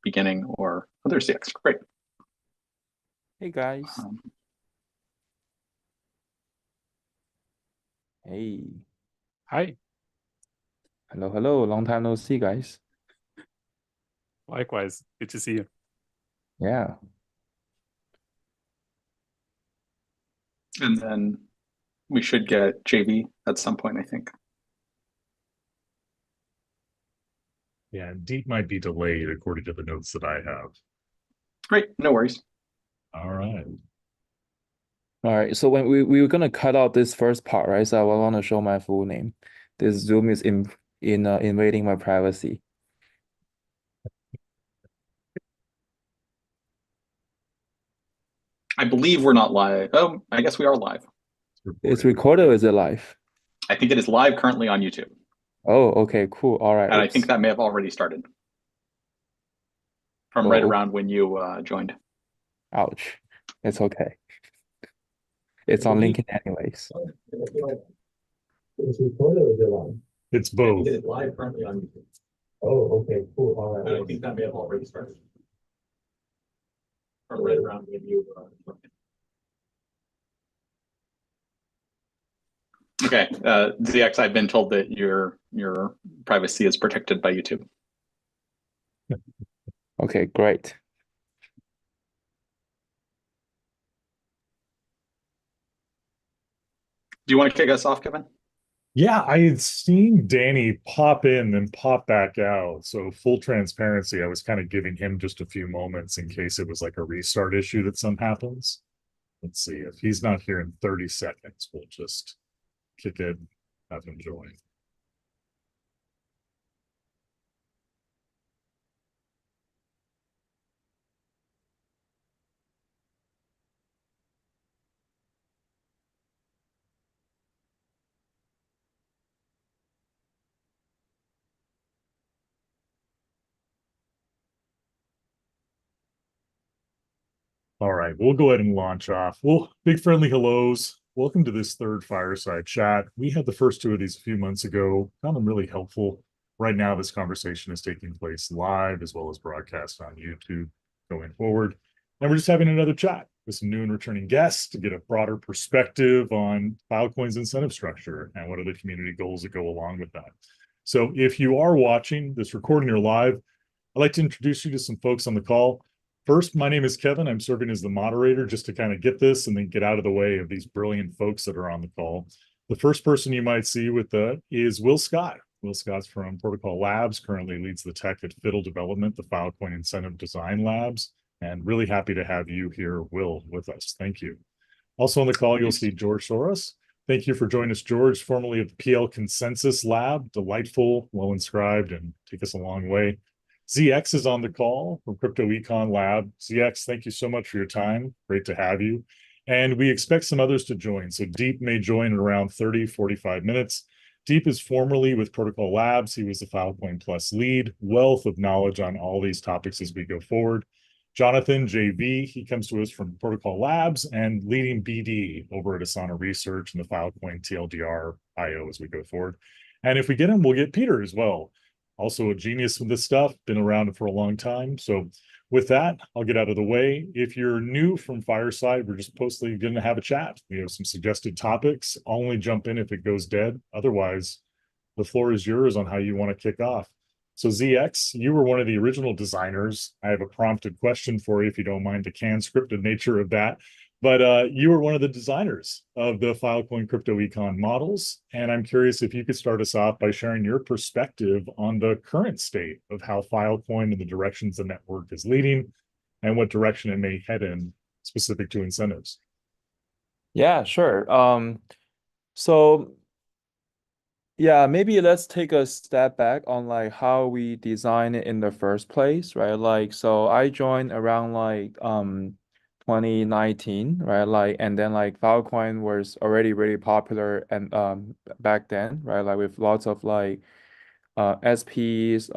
beginning, or other CX. Great. Hey guys. Um, Hey. Hi. Hello, hello. Long time no see, guys. Likewise. Good to see you. Yeah. and then we should get JV at some point, I think. Yeah, Deep might be delayed according to the notes that I have. Great, no worries. All right. All right. So when we were gonna cut out this first part, right? So I want to show my full name. This Zoom is in invading my privacy. I believe we're not live. Oh, I guess we are live. It's recorded or is it live? I think it is live currently on YouTube. Oh, okay, cool. All right. And I think that may have already started from right around when you joined. Ouch. It's okay. It's on LinkedIn anyways. It's recorded or is it live? It's both. It is live currently on YouTube. Oh, okay, cool. All right. And I think that may have already started from right around when you joined. Okay, ZX, I've been told that your privacy is protected by YouTube. Okay, great. Do you want to kick us off, Kevin? Yeah, I had seen Danny pop in and pop back out. So full transparency, I was kind of giving him just a few moments in case it was like a restart issue that some happens. Let's see. If he's not here in 30 seconds, we'll just kick it, have him join. All right, we'll go ahead and launch off. Well, big friendly hellos. Welcome to this third fireside chat. We had the first two of these a few months ago. Found them really helpful. Right now, this conversation is taking place live as well as broadcast on YouTube going forward. And we're just having another chat with some new and returning guests to get a broader perspective on Filecoin's incentive structure and what are the community goals that go along with that. So if you are watching this recording or live, I'd like to introduce you to some folks on the call. First, my name is Kevin. I'm serving as the moderator just to kind of get this and then get out of the way of these brilliant folks that are on the call. The first person you might see with is Will Scott. Will Scott's from Protocol Labs, currently leads the tech at Fiddle Development, the Filecoin Incentive Design Labs, and really happy to have you here, Will, with us. Thank you. Also on the call, you'll see George Soros. Thank you for joining us, George, formerly of the PL Consensus Lab. Delightful, well inscribed, and take us a long way. ZX is on the call from Crypto Econ Lab. ZX, thank you so much for your time. Great to have you. And we expect some others to join. So Deep may join in around 30, 45 minutes. Deep is formerly with Protocol Labs. He was the Filecoin Plus lead, wealth of knowledge on all these topics as we go forward. Jonathan, JV, he comes to us from Protocol Labs and leading BD over at Asana Research and the Filecoin TLDR IO as we go forward. And if we get him, we'll get Peter as well. Also a genius with this stuff, been around for a long time. So with that, I'll get out of the way. If you're new from Fireside, we're just mostly going to have a chat. We have some suggested topics. I'll only jump in if it goes dead. Otherwise, the floor is yours on how you want to kick off. So ZX, you were one of the original designers. I have a prompted question for you if you don't mind the canned scripted nature of that. But you were one of the designers of the Filecoin Crypto Econ models. And I'm curious if you could start us off by sharing your perspective on the current state of how Filecoin and the directions the network is leading and what direction it may head in specific to incentives. Yeah, sure. So yeah, maybe let's take a step back on like how we design it in the first place, right? Like, so I joined around like 2019, right? Like, and then like Filecoin was already really popular and back then, right? Like with lots of like SPs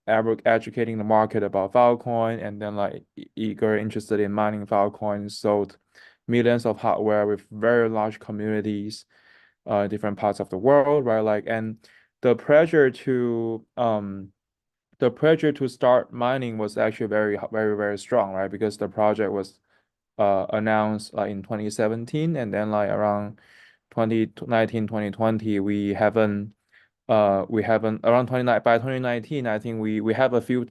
educating the market about Filecoin, and then like eager interested in mining Filecoin, sold millions of hardware with very large communities different parts of the world, right? Like, and the pressure to the pressure to start mining was actually very strong, right? Because the project was announced in 2017, and then like around 2019, 2020, we haven't around 29 by 2019, I think we have a few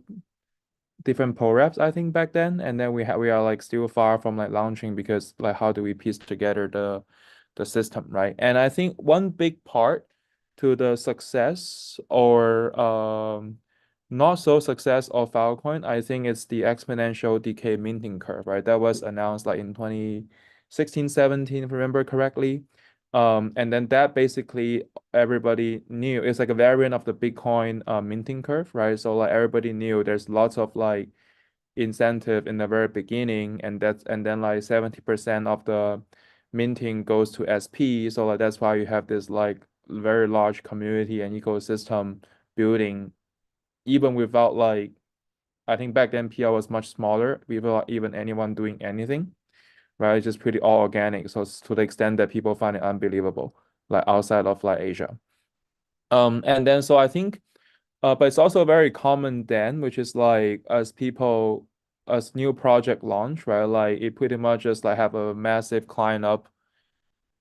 different pull reps, I think, back then, and then we are like still far from like launching, because like how do we piece together the system, right? And I think one big part to the success or not so success of Filecoin, I think it's the exponential decay minting curve, right? That was announced like in 2016, 17, if I remember correctly. And then that basically everybody knew it's like a variant of the Bitcoin minting curve, right? So like everybody knew there's lots of like incentive in the very beginning, and then like 70% of the minting goes to SP. So like that's why you have this like very large community and ecosystem building, even without like, I think back then PL was much smaller, without even anyone doing anything, right? It's just pretty all organic. So to the extent that people find it unbelievable, like outside of like Asia. And then so I think, but it's also very common then, which is like as new project launch, right? Like it pretty much just like have a massive climb up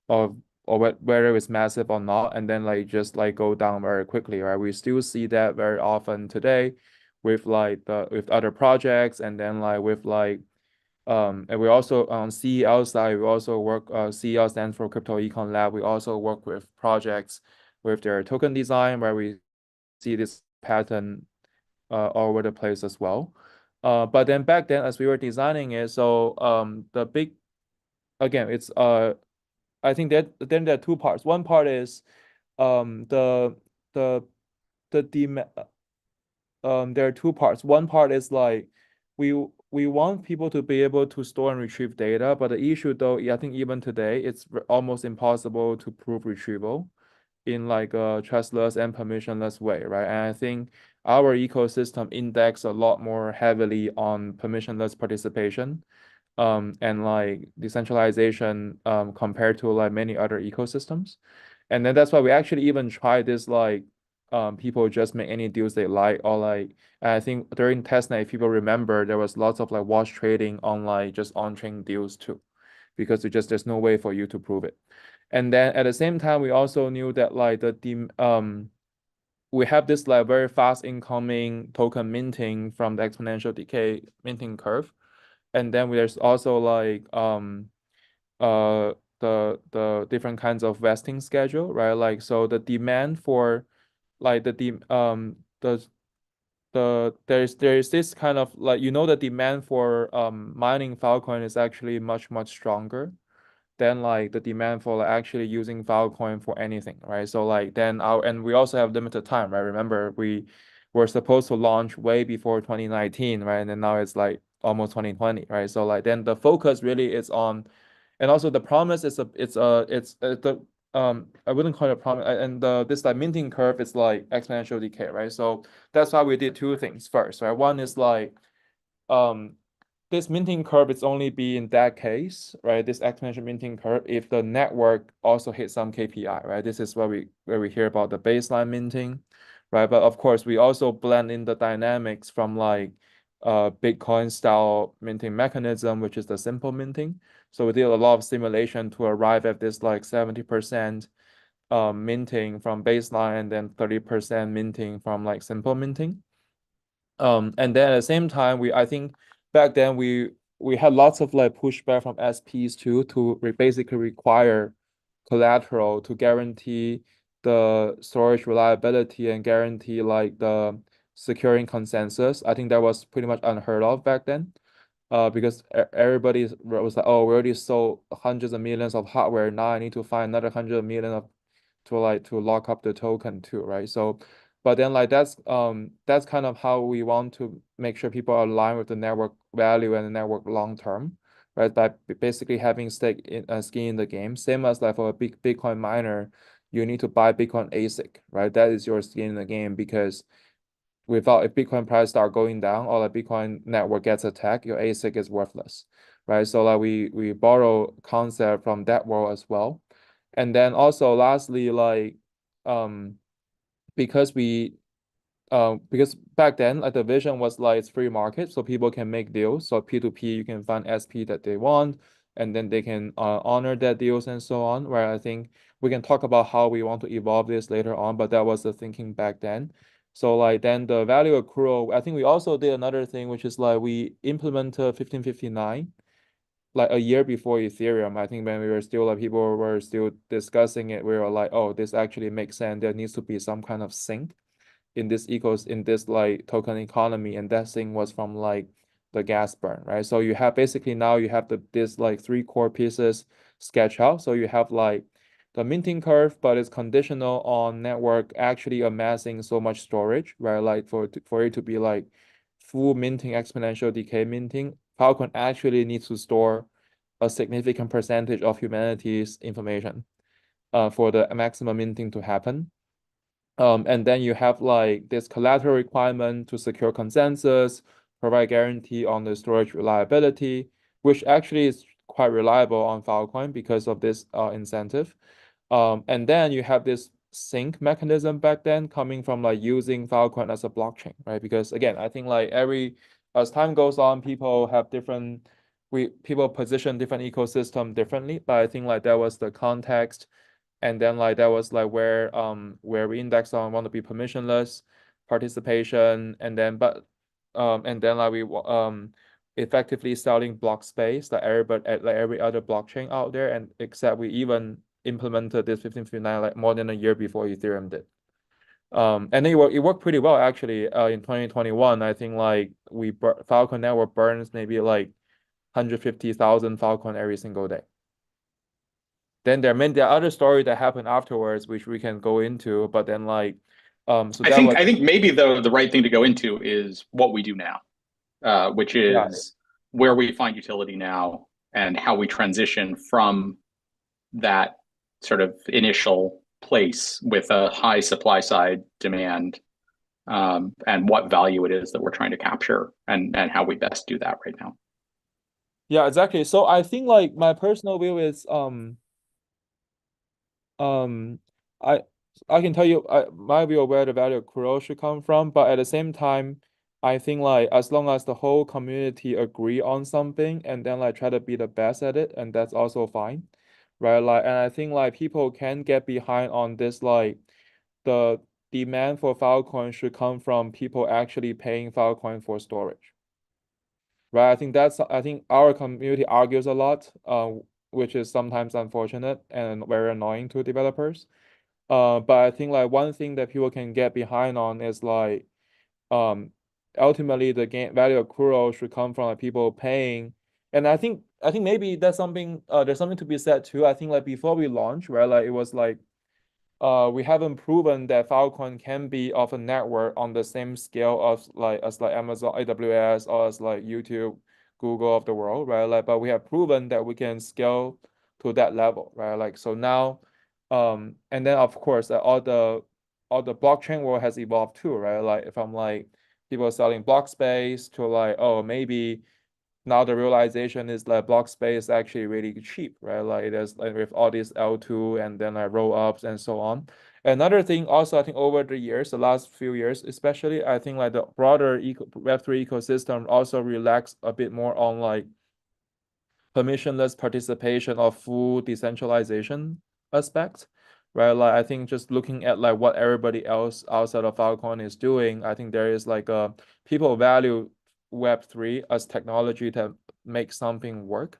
of or whether it's massive or not, and then like just like go down very quickly, right? We still see that very often today with like with other projects, and then like with like and we also on CEL side, we also work, CEL stands for Crypto Econ Lab. We also work with projects with their token design, where we see this pattern all over the place as well. But then back then, as we were designing it, so the big, again, it's I think that then there are two parts. One part is the demand. There are two parts. One part is like we want people to be able to store and retrieve data, but the issue though, I think even today, it's almost impossible to prove retrieval in like a trustless and permissionless way, right? And I think our ecosystem index a lot more heavily on permissionless participation, and like decentralization, compared to like many other ecosystems. And then that's why we actually even try this like people just make any deals they like, or like, and I think during testnet, if people remember, there was lots of like wash trading on like just on-chain deals too, because there's no way for you to prove it. And then at the same time, we also knew that like we have this like very fast incoming token minting from the exponential decay minting curve. And then there's also like the different kinds of vesting schedule, right? Like so the demand for like there's this kind of like, the demand for mining Filecoin is actually much stronger than like the demand for like actually using Filecoin for anything, right? So like then and we also have limited time, right? Remember, we were supposed to launch way before 2019, right? And then now it's like almost 2020, right? So like then the focus really is on, and also the promise is the I wouldn't call it a promise, and this like minting curve is like exponential decay, right? So that's why we did two things first, right? One is like this minting curve is only be in that case, right? This exponential minting curve, if the network also hits some KPI, right? This is where we hear about the baseline minting, right? But of course, we also blend in the dynamics from like Bitcoin style minting mechanism, which is the simple minting. So we did a lot of simulation to arrive at this like 70% minting from baseline, and then 30% minting from like simple minting. And then at the same time, I think back then we had lots of like pushback from SPs too, to basically require collateral to guarantee the storage reliability and guarantee like the securing consensus. I think that was pretty much unheard of back then, because everybody was like, oh, we already sold hundreds of millions of hardware. Now I need to find another 100 million of to lock up the token too, right? So, but then like that's kind of how we want to make sure people are aligned with the network value and the network long term, right? By basically having skin in the game. Same as like for a big Bitcoin miner, you need to buy Bitcoin ASIC, right? That is your skin in the game, because without, if Bitcoin price start going down or the Bitcoin network gets attacked, your ASIC is worthless, right? So like we borrow concept from that world as well. And then also lastly, like because because back then like the vision was like it's free market, so people can make deals. So P2P, you can find SP that they want, and then they can honor that deals and so on. Where I think we can talk about how we want to evolve this later on, but that was the thinking back then. So like then the value accrual, I think we also did another thing, which is like we implemented 1559 like a year before Ethereum. I think when we were still like people were still discussing it, we were like, oh, this actually makes sense. There needs to be some kind of sync in this like token economy, and that thing was from like the gas burn, right? So you have basically now you have this like three core pieces sketch out. So you have like the minting curve, but it's conditional on network actually amassing so much storage, right? Like for it to be like full minting, exponential decay minting, Filecoin actually needs to store a significant percentage of humanity's information for the maximum minting to happen. And then you have like this collateral requirement to secure consensus, provide guarantee on the storage reliability, which actually is quite reliable on Filecoin because of this incentive. And then you have this sync mechanism back then coming from like using Filecoin as a blockchain, right? Because again, I think like as time goes on, people have people position different ecosystem differently, but I think like that was the context, and then like that was like where we index on want to be permissionless participation, and then like we effectively selling block space like every other blockchain out there, and except we even implemented this 1559 like more than a year before Ethereum did. And it worked pretty well actually. In 2021, I think like Filecoin network burns maybe like 150,000 Filecoin every single day. Then there are other stories that happen afterwards, which we can go into. But then like, so I think maybe though the right thing to go into is what we do now, which is where we find utility now and how we transition from that sort of initial place with a high supply side demand, and what value it is that we're trying to capture, and how we best do that right now. Yeah, exactly. So I think like my personal view is I I can tell you my view of where the value accrual should come from, but at the same time, I think like as long as the whole community agree on something and then like try to be the best at it, and that's also fine, right? Like, and I think like people can get behind on this, like the demand for Filecoin should come from people actually paying Filecoin for storage, right? I think our community argues a lot, which is sometimes unfortunate and very annoying to developers. But I think like one thing that people can get behind on is like ultimately the game value accrual should come from like people paying. And I think maybe that's something there's something to be said too. I think like before we launch, right, like it was like we haven't proven that Filecoin can be of a network on the same scale of like as like Amazon AWS or as like YouTube, Google of the world, right? Like, but we have proven that we can scale to that level, right? Like, so now, and then of course all the blockchain world has evolved too, right? Like if I'm like people selling block space to like, oh, maybe now the realization is that block space is actually really cheap, right? Like there's like with all these L2 and then like roll ups and so on. Another thing also, I think over the years, the last few years, especially, I think like the broader Web3 ecosystem also relaxed a bit more on like permissionless participation or full decentralization aspect, right? Like I think just looking at like what everybody else outside of Filecoin is doing, I think there is like a people value Web3 as technology to make something work.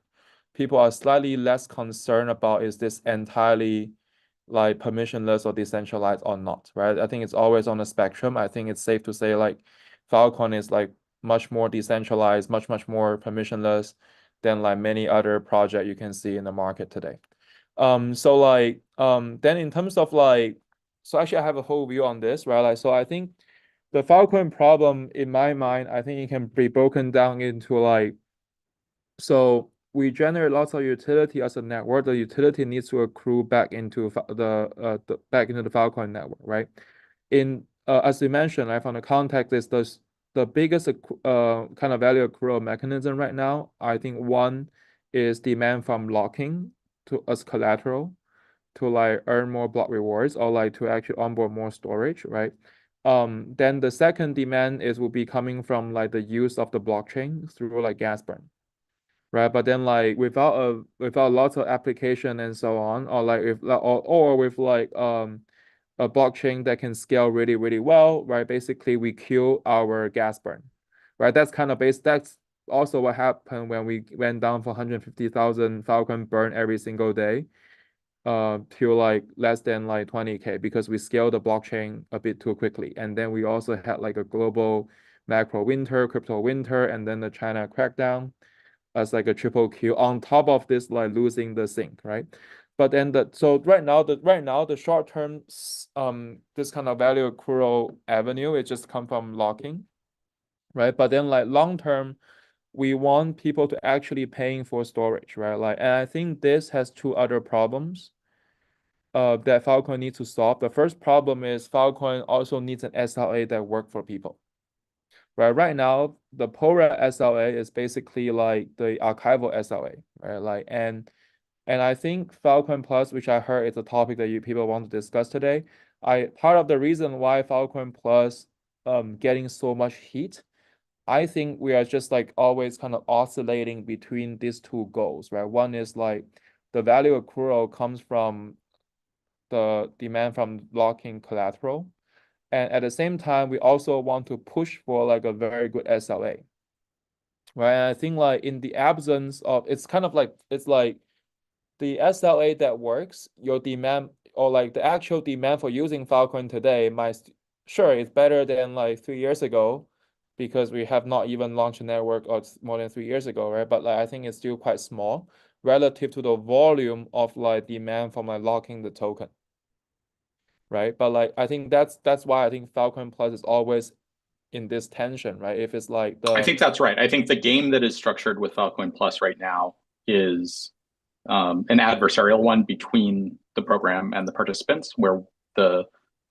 People are slightly less concerned about is this entirely like permissionless or decentralized or not, right? I think it's always on a spectrum. I think it's safe to say like Filecoin is like much more decentralized, much more permissionless than like many other project you can see in the market today. So like then in terms of like, so actually I have a whole view on this, right? Like, so I think the Filecoin problem in my mind, I think it can be broken down into like, so we generate lots of utility as a network. The utility needs to accrue back into the Filecoin network, right? In as you mentioned, right, from the context is the biggest kind of value accrual mechanism right now. I think one is demand from locking to as collateral to like earn more block rewards or like to actually onboard more storage, right? Then the second demand will be coming from like the use of the blockchain through like gas burn, right? But then like without lots of application and so on, or like if or with like a blockchain that can scale really, really well, right? Basically, we kill our gas burn, right? That's also what happened when we went down for 150,000 Filecoin burn every single day, to like less than like 20K because we scaled the blockchain a bit too quickly. And then we also had like a global macro winter, crypto winter, and then the China crackdown as like a triple kill on top of this, like losing the sync, right? But then right now the short term this kind of value accrual avenue, it just come from locking, right? But then like long term, we want people to actually paying for storage, right? Like, and I think this has two other problems that Filecoin needs to solve. The first problem is Filecoin also needs an SLA that work for people. Right now, the Pora SLA is basically like the archival SLA, right? Like, and I think Filecoin Plus, which I heard is a topic that people want to discuss today. Part of the reason why Filecoin Plus getting so much heat, I think we are just like always kind of oscillating between these two goals, right? One is like the value accrual comes from the demand from locking collateral. And at the same time, we also want to push for like a very good SLA, right? And I think like in the absence of, it's like the SLA that works, your demand or like the actual demand for using Filecoin today sure, it's better than like 3 years ago because we have not even launched a network or more than 3 years ago, right? But like I think it's still quite small relative to the volume of like demand from like locking the token, right? But like I think that's why I think Filecoin Plus is always in this tension, right? If it's like I think that's right. I think the game that is structured with Filecoin Plus right now is an adversarial one between the program and the participants, where the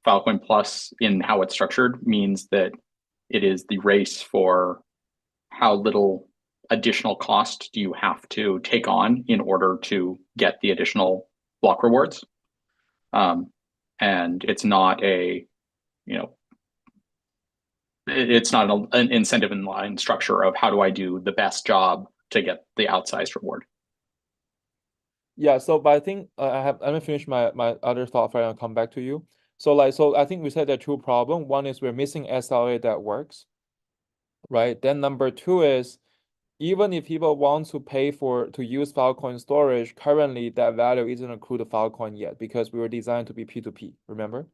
Filecoin Plus in how it's structured means that it is the race for how little additional cost do you have to take on in order to get the additional block rewards. And it's not it's not an incentive in line structure of how do I do the best job to get the outsized reward. Yeah, so but I think I'm gonna finish my other thought and I'll come back to you. So I think we said there are two problems. One is we're missing SLA that works, right? Then number two is even if people want to pay to use Filecoin storage, currently that value isn't accrued to Filecoin yet because we were designed to be P2P, remember?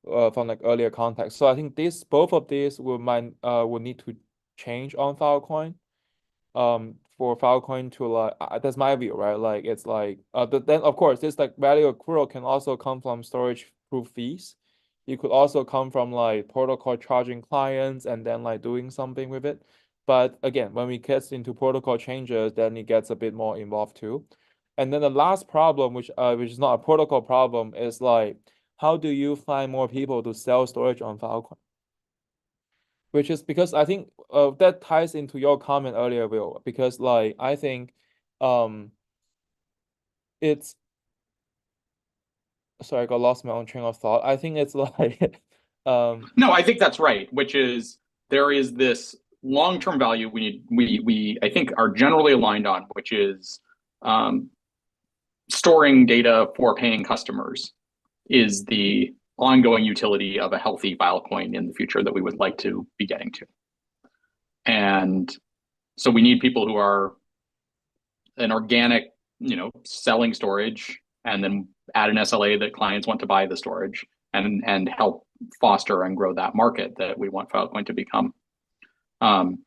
From like earlier context. So I think both of these will need to change on Filecoin. For Filecoin to like that's my view, right? Like it's like then of course this like value accrual can also come from storage proof fees. It could also come from like protocol charging clients and then like doing something with it. But again, when we get into protocol changes, then it gets a bit more involved too. And then the last problem, which is not a protocol problem, is like how do you find more people to sell storage on Filecoin? Which is because I think that ties into your comment earlier, Will, because like I think it's sorry, I got lost my own train of thought. I think it's like No, I think that's right, which is there is this long-term value we I think are generally aligned on, which is storing data for paying customers is the ongoing utility of a healthy Filecoin in the future that we would like to be getting to. And so we need people who are an organic, selling storage and then add an SLA that clients want to buy the storage and help foster and grow that market that we want Filecoin to become. And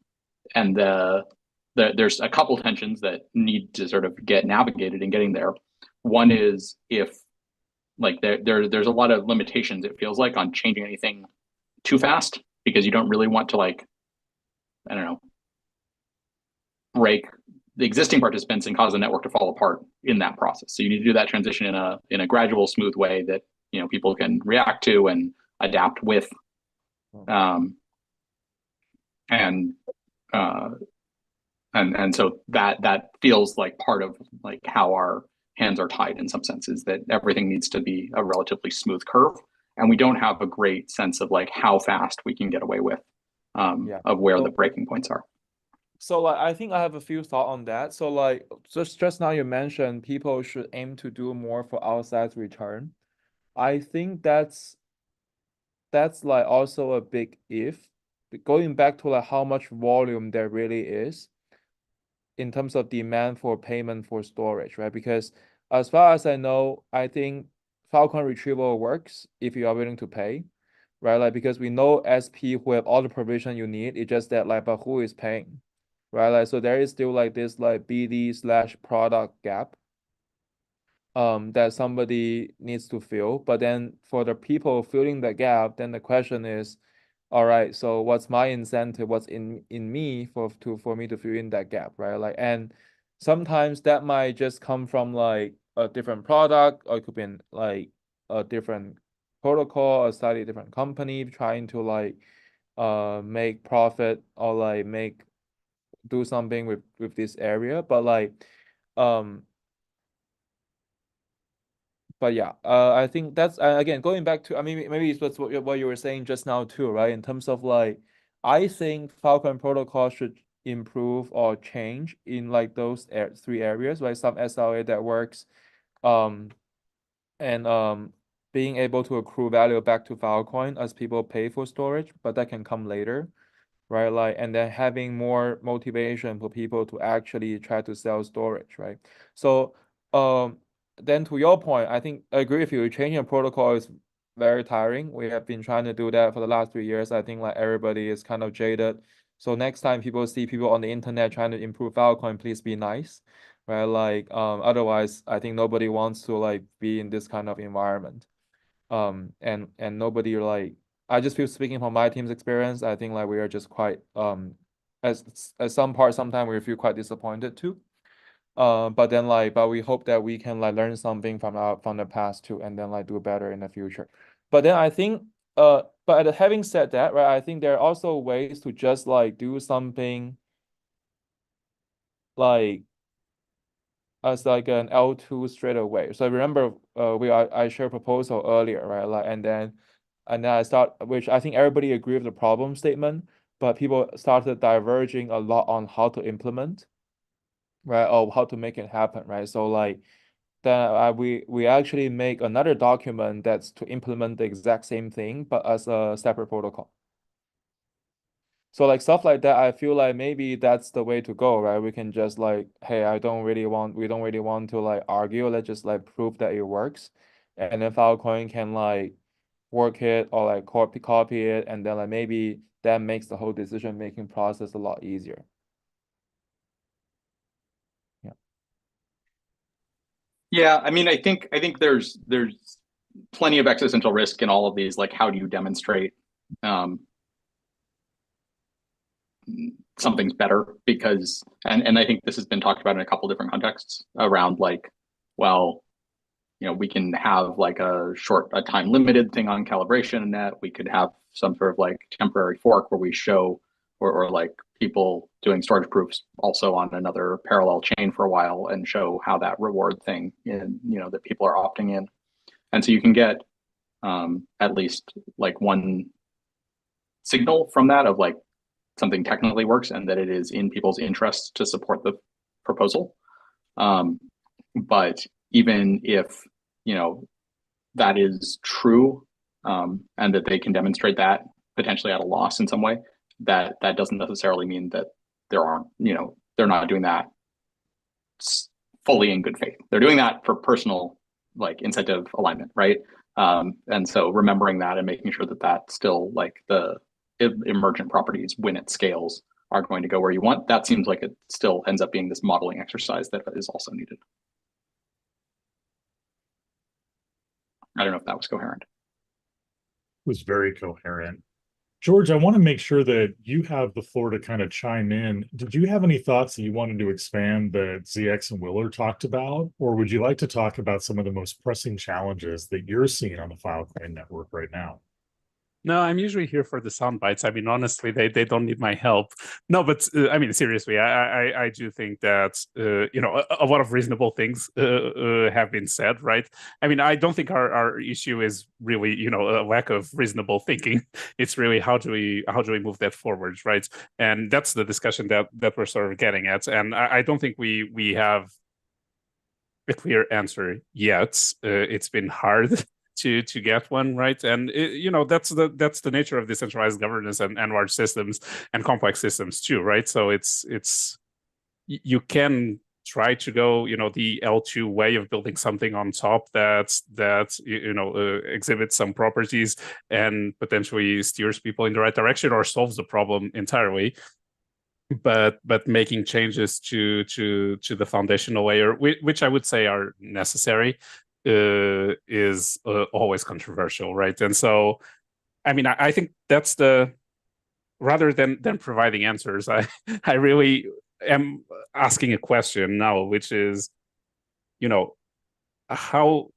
there's a couple tensions that need to sort of get navigated in getting there. One is if like there's a lot of limitations, it feels like, on changing anything too fast because you don't really want to like, I don't know, break the existing participants and cause the network to fall apart in that process. So you need to do that transition in a gradual, smooth way that people can react to and adapt with. And so that feels like part of like how our hands are tied in some senses, that everything needs to be a relatively smooth curve. and we don't have a great sense of like how fast we can get away with of where the breaking points are. So like I think I have a few thoughts on that. So like just now you mentioned people should aim to do more for outsized return. I think that's like also a big if. Going back to like how much volume there really is in terms of demand for payment for storage, right? Because as far as I know, I think Filecoin retrieval works if you are willing to pay, right? Like because we know SP who have all the provision you need. It's just that like, but who is paying, right? Like so there is still like this like BD/product gap that somebody needs to fill. But then for the people filling the gap, then the question is, all right, so what's my incentive? What's in me for me to fill in that gap, right? Like, and sometimes that might just come from like a different product, or it could be like a different protocol, a slightly different company trying to like make profit or like do something with this area. But like but yeah, I think that's again going back to, I mean, maybe it's what you were saying just now too, right? In terms of like, I think Filecoin protocol should improve or change in like those three areas, right? Some SLA that works, and being able to accrue value back to Filecoin as people pay for storage, but that can come later, right? Like, and then having more motivation for people to actually try to sell storage, right? So, then to your point, I think I agree with you. Changing a protocol is very tiring. We have been trying to do that for the last 3 years. I think like everybody is kind of jaded. So next time people see people on the internet trying to improve Filecoin, please be nice, right? Like, otherwise, I think nobody wants to like be in this kind of environment. And nobody like, I just feel, speaking from my team's experience, I think like we are just quite as some part sometimes we feel quite disappointed too. But then like, but we hope that we can like learn something from the past too, and then like do better in the future. But then I think but having said that, right, I think there are also ways to just like do something like as like an L2 straight away. So I remember I shared a proposal earlier, right? Like and then I start, which I think everybody agree with the problem statement, but people started diverging a lot on how to implement, right? Or how to make it happen, right? So like then we actually make another document that's to implement the exact same thing, but as a separate protocol. So like stuff like that, I feel like maybe that's the way to go, right? We can just like, hey, we don't really want to like argue. Let's just like prove that it works. And then Filecoin can like work it or like copy it. And then like maybe that makes the whole decision-making process a lot easier. Yeah. Yeah, I mean, I think there's plenty of existential risk in all of these. Like, how do you demonstrate something's better? Because and I think this has been talked about in a couple different contexts around like, well, you know, we can have like a time limited thing on calibration in that. We could have some sort of like temporary fork where we show or like people doing storage proofs also on another parallel chain for a while and show how that reward thing in, you know, that people are opting in. And so you can get at least like one signal from that of like something technically works and that it is in people's interests to support the proposal. But even if, you know, that is true, and that they can demonstrate that potentially at a loss in some way, that doesn't necessarily mean that there aren't, you know, they're not doing that fully in good faith. They're doing that for personal like incentive alignment, right? And so remembering that and making sure that that still like the emergent properties when it scales are going to go where you want. That seems like it still ends up being this modeling exercise that is also needed. I don't know if that was coherent. It was very coherent. George, I want to make sure that you have the floor to kind of chime in. Did you have any thoughts that you wanted to expand that ZX and Willer talked about? Or would you like to talk about some of the most pressing challenges that you're seeing on the Filecoin network right now? No, I'm usually here for the sound bites. I mean, honestly, they don't need my help. No, but I mean, seriously, I do think that a lot of reasonable things have been said, right? I mean, I don't think our issue is really a lack of reasonable thinking. It's really how do we move that forward, right? And that's the discussion that we're sort of getting at. And I don't think we have a clear answer yet. It's been hard to get one, right? And that's the nature of decentralized governance and large systems and complex systems too, right? So it's you can try to go the L2 way of building something on top that exhibits some properties and potentially steers people in the right direction or solves the problem entirely. But making changes to the foundational layer, which I would say are necessary, is always controversial, right? And so, I mean, I think that's rather than providing answers, I really am asking a question now, which is, how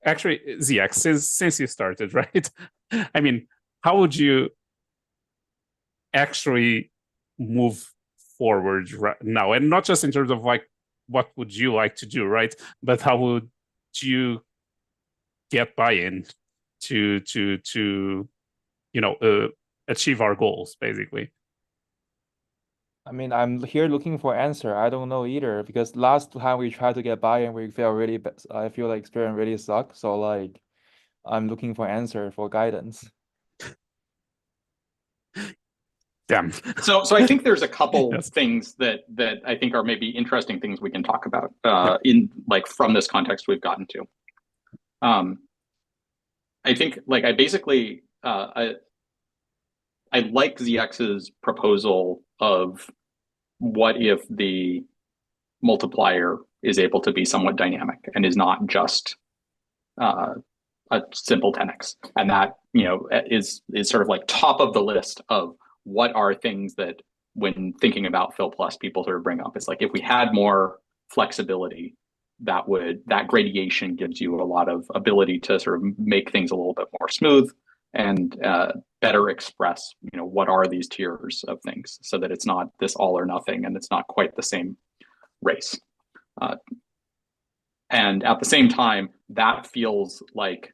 actually, ZX, since you started, right? I mean, how would you actually move forward right now, and not just in terms of like what would you like to do, right, but how would you get buy-in to achieve our goals, basically? I mean, I'm here looking for answer. I don't know either, because last time we tried to get buy-in, we felt really I feel like experience really sucked. So like, I'm looking for answer, for guidance. Damn. So I think there's a couple Yes. things that I think are maybe interesting things we can talk about in like from this context we've gotten to. I think like I basically I like ZX's proposal of what if the multiplier is able to be somewhat dynamic and is not just a simple 10x, and that is sort of like top of the list of what are things that when thinking about Phil Plus people sort of bring up. It's like if we had more flexibility, that gradation gives you a lot of ability to sort of make things a little bit more smooth and better express what are these tiers of things, so that it's not this all or nothing and it's not quite the same race. And at the same time, that feels like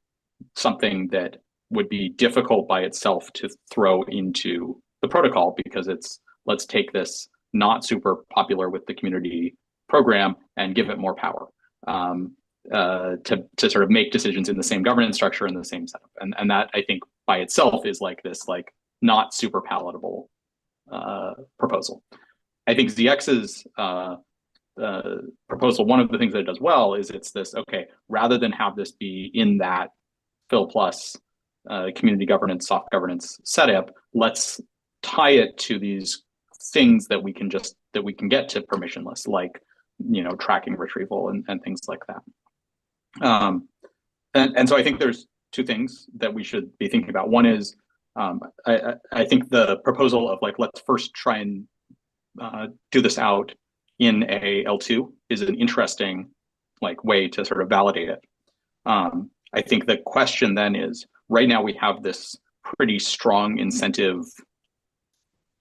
something that would be difficult by itself to throw into the protocol, because it's, let's take this not super popular with the community program and give it more power to sort of make decisions in the same governance structure and the same setup. And that, I think, by itself is like this like not super palatable proposal. I think ZX's proposal, one of the things that it does well is it's this, okay, rather than have this be in that Phil Plus community governance, soft governance setup, let's tie it to these things that we can get to permissionless, like tracking retrieval and things like that. And so I think there's two things that we should be thinking about. One is I think the proposal of like, let's first try and do this out in a L2 is an interesting like way to sort of validate it. I think the question then is, right now we have this pretty strong incentive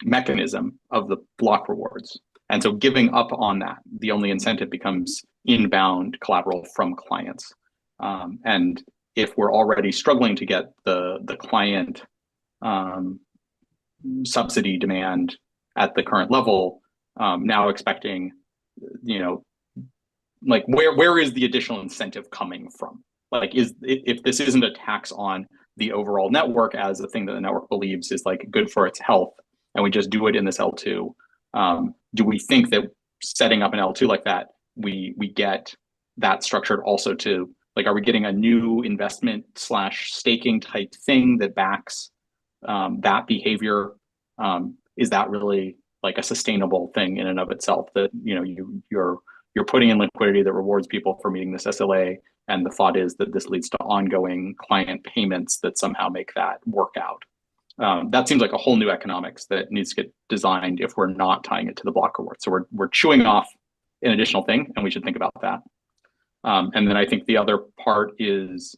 mechanism of the block rewards. And so giving up on that, the only incentive becomes inbound collateral from clients. And if we're already struggling to get the client subsidy demand at the current level, now expecting, like where is the additional incentive coming from? Like, if this isn't a tax on the overall network as a thing that the network believes is like good for its health, and we just do it in this L2, do we think that setting up an L2 like that, we get that structured also to, like, are we getting a new investment / staking type thing that backs that behavior? Is that really like a sustainable thing in and of itself, that you're putting in liquidity that rewards people for meeting this SLA, and the thought is that this leads to ongoing client payments that somehow make that work out? That seems like a whole new economics that needs to get designed if we're not tying it to the block reward. So we're chewing off an additional thing, and we should think about that. And then I think the other part is,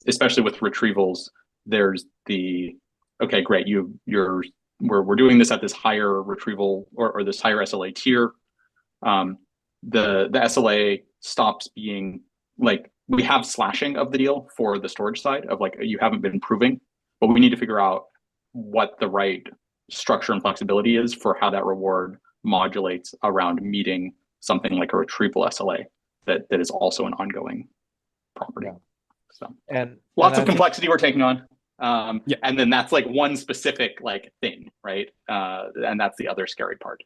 especially with retrievals, there's the, okay, great, we're doing this at this higher retrieval or this higher SLA tier. The SLA stops being like, we have slashing of the deal for the storage side of like, you haven't been proving, but we need to figure out what the right structure and flexibility is for how that reward modulates around meeting something like a retrieval SLA that is also an ongoing property. Yeah. So And lots and of complexity we're taking on. Yeah. And then that's like one specific like thing, right? And that's the other scary part.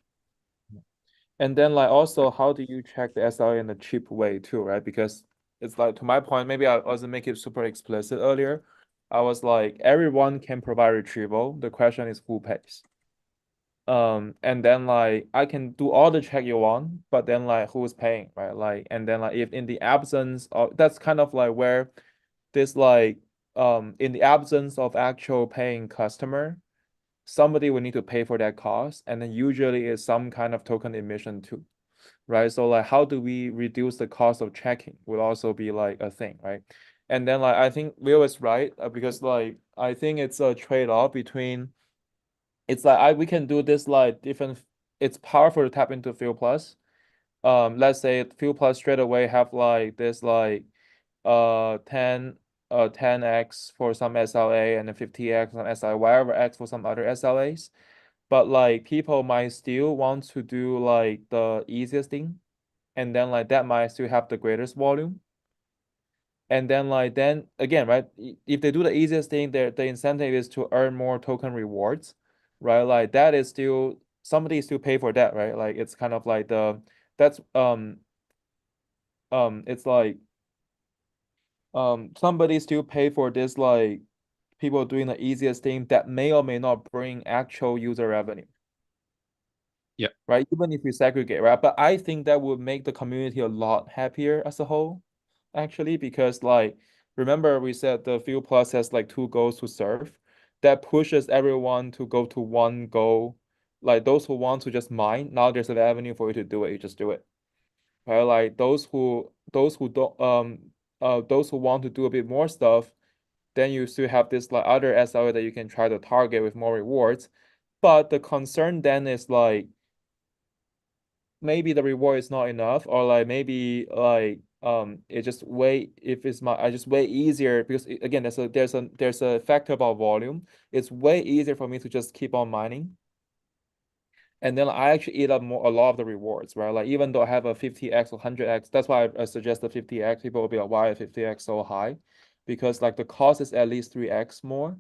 And then like also, how do you check the SLA in a cheap way too, right? Because it's like, to my point, maybe I wasn't make it super explicit earlier. I was like, everyone can provide retrieval. The question is who pays. And then like I can do all the check you want, but then like who's paying, right? Like, and then like if in the absence of, that's kind of like where this like in the absence of actual paying customer, somebody will need to pay for that cost, and then usually it's some kind of token emission too, right? So like how do we reduce the cost of checking will also be like a thing, right? And then like I think Will is right, because like I think it's a trade-off between, it's like we can do this like different, it's powerful to tap into Fuel Plus. Let's say Fuel Plus straight away have like this like 10x for some SLA and then 50x on SLA, whatever x for some other SLAs. But like people might still want to do like the easiest thing, and then like that might still have the greatest volume. And then like then again, right? If they do the easiest thing, the incentive is to earn more token rewards, right? Like that is still, somebody still pay for that, right? Like it's kind of like it's like somebody still pay for this, like people doing the easiest thing that may or may not bring actual user revenue. Yeah. Right. Even if we segregate, right? But I think that would make the community a lot happier as a whole, actually, because like, remember we said the Fuel Plus has like 2 goals to serve. That pushes everyone to go to one goal. Like those who want to just mine, now there's an avenue for you to do it, you just do it. Right? Like those who don't those who want to do a bit more stuff, then you still have this like other SLA that you can try to target with more rewards. But the concern then is like, maybe the reward is not enough, or like maybe like it just way, if it's my, I just way easier, because again there's a factor about volume. It's way easier for me to just keep on mining, and then I actually eat up a lot of the rewards, right? Like even though I have a 50x or 100x, that's why I suggest the 50x. People will be like, why 50x so high? Because like the cost is at least 3x more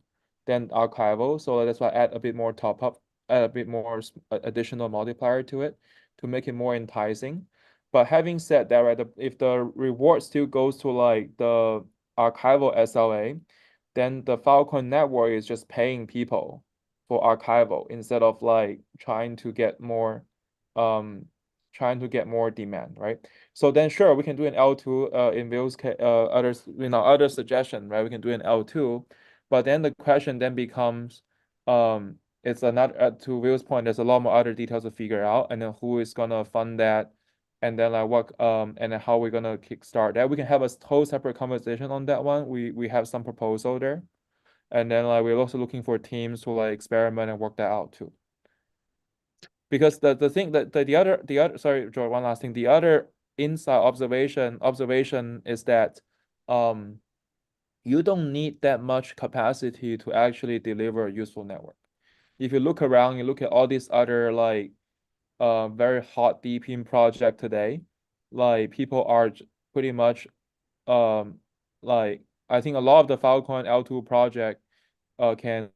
than archival, so that's why I add a bit more top up, add a bit more additional multiplier to it to make it more enticing. But having said that, right, if the reward still goes to like the archival SLA, then the Filecoin network is just paying people for archival instead of like trying to get more demand, right? So then sure, we can do an L2 in Will's other suggestion, right? We can do an L2, but then the question then becomes it's another, to Will's point, there's a lot more other details to figure out, and then who is gonna fund that, and then like what and then how we're gonna kickstart that. We can have a whole separate conversation on that one. We have some proposal there. And then like we're also looking for teams to like experiment and work that out too. Because the thing that the other sorry, George, one last thing. The other inside observation is that you don't need that much capacity to actually deliver a useful network. If you look around, you look at all these other like very hot DeepIn project today, like people are pretty much like, I think a lot of the Filecoin L2 project can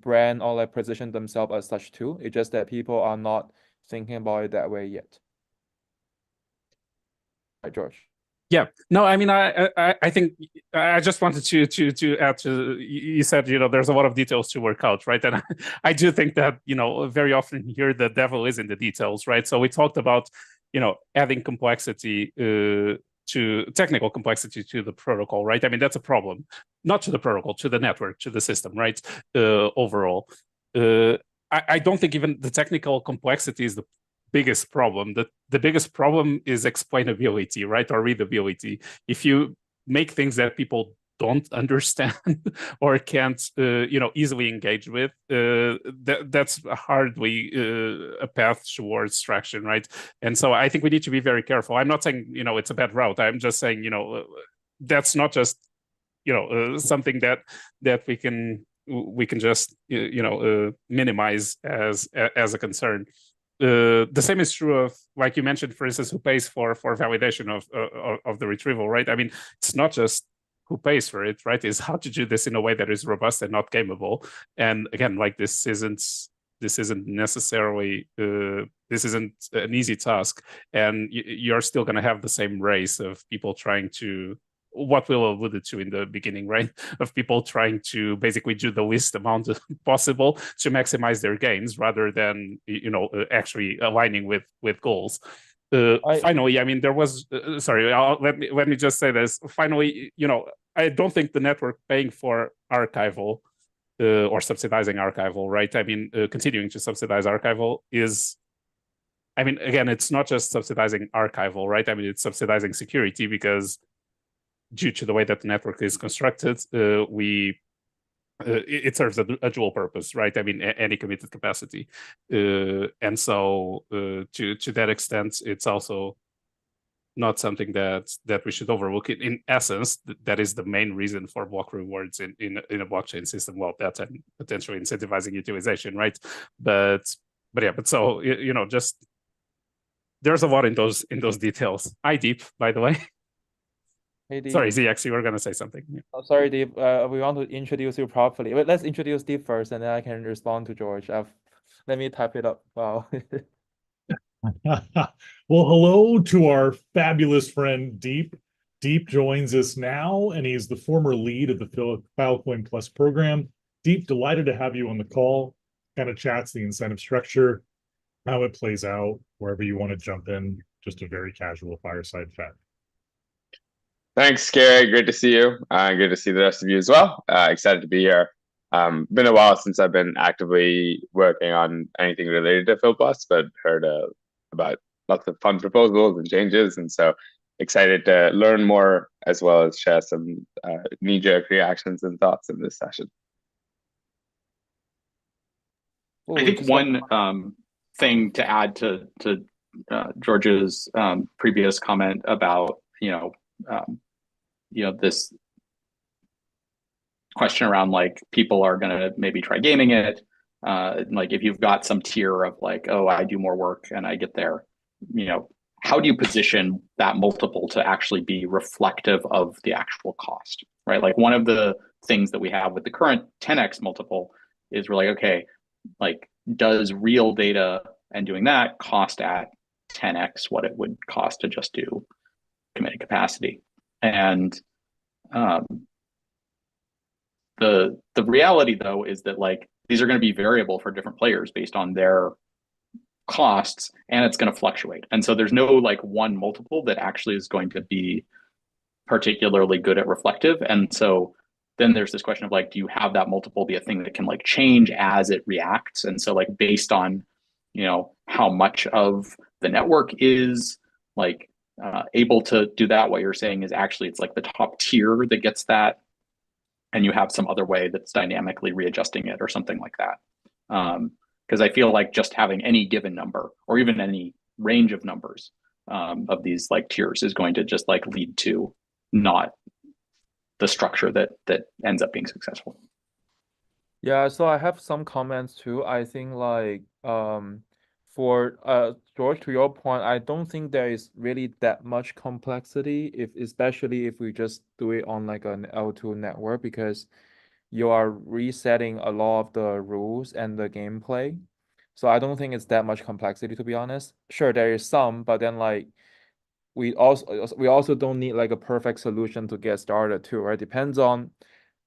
brand or like position themselves as such too. It's just that people are not thinking about it that way yet. Right, George? Yeah, no, I mean, I think I just wanted to add to, you said, there's a lot of details to work out, right? And I do think that, very often here the devil is in the details, right? So we talked about, adding complexity to technical complexity to the protocol, right? I mean, that's a problem, not to the protocol, to the network, to the system, right? Overall, I don't think even the technical complexity is the biggest problem. The biggest problem is explainability, right? Or readability. If you make things that people don't understand or can't easily engage with, that's hardly a path towards traction, right? And so I think we need to be very careful. I'm not saying it's a bad route. I'm just saying that's not just something that we can just minimize as a concern. The same is true of, like you mentioned, for instance, who pays for validation of the retrieval, right? I mean, it's not just who pays for it, right? It's how to do this in a way that is robust and not gameable. And again, like this isn't necessarily this isn't an easy task, and you're still going to have the same race of people trying to, what Will alluded to in the beginning, right? Of people trying to basically do the least amount possible to maximize their gains rather than actually aligning with goals. Finally, I mean, there was sorry. Let me just say this. Finally, I don't think the network paying for archival or subsidizing archival, right? I mean, continuing to subsidize archival is. I mean, again, it's not just subsidizing archival, right? I mean, it's subsidizing security because due to the way that the network is constructed, it serves a dual purpose, right? I mean, any committed capacity, and so to that extent, it's also not something that we should overlook. In essence, that is the main reason for block rewards in a blockchain system. Well, that's potentially incentivizing utilization, right? But so just there's a lot in those details. Deep, by the way. Hey, Deep. Sorry, ZX, you were going to say something. Oh, sorry, Deep. We want to introduce you properly. But let's introduce Deep first, and then I can respond to George. Let me type it up. Wow. Well, hello to our fabulous friend Deep. Deep joins us now, and he's the former lead of the Filecoin Plus program. Deep, delighted to have you on the call. Kind of chats the incentive structure, how it plays out, wherever you want to jump in. Just a very casual fireside chat. Thanks, Gary. Great to see you. Good to see the rest of you as well. Excited to be here. Been a while since I've been actively working on anything related to PhilPlus, but heard about lots of fun proposals and changes, and so excited to learn more as well as share some knee-jerk reactions and thoughts in this session. I think one thing to add to George's previous comment about this question around like people are going to maybe try gaming it, like if you've got some tier of like, oh, I do more work and I get there, how do you position that multiple to actually be reflective of the actual cost, right? Like one of the things that we have with the current 10x multiple is we're like, okay, like does real data and doing that cost at 10x what it would cost to just do committed capacity? And the reality though is that like these are going to be variable for different players based on their costs, and it's going to fluctuate. And so there's no like one multiple that actually is going to be particularly good at reflective. And so then there's this question of like, do you have that multiple be a thing that can like change as it reacts? And so like based on how much of the network is like able to do that, what you're saying is actually it's like the top tier that gets that, and you have some other way that's dynamically readjusting it or something like that. Because I feel like just having any given number or even any range of numbers of these like tiers is going to just like lead to not the structure that ends up being successful. Yeah, so I have some comments too. I think like for George, to your point, I don't think there is really that much complexity especially if we just do it on like an L2 network, because you are resetting a lot of the rules and the gameplay. So I don't think it's that much complexity, to be honest. Sure, there is some, but then like we also don't need like a perfect solution to get started too, right? Depends on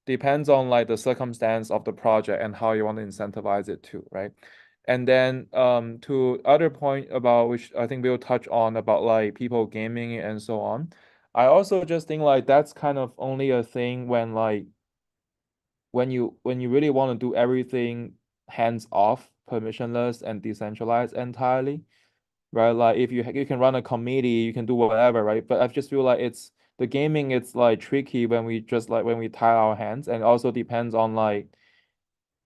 like the circumstance of the project and how you want to incentivize it too, right? And then to other point about which I think we'll touch on about like people gaming and so on. I also just think like that's kind of only a thing when like when you really want to do everything hands off, permissionless and decentralized entirely, right? Like if you can run a committee, you can do whatever, right? But I just feel like it's the gaming, it's like tricky when we just like when we tie our hands, and also depends on like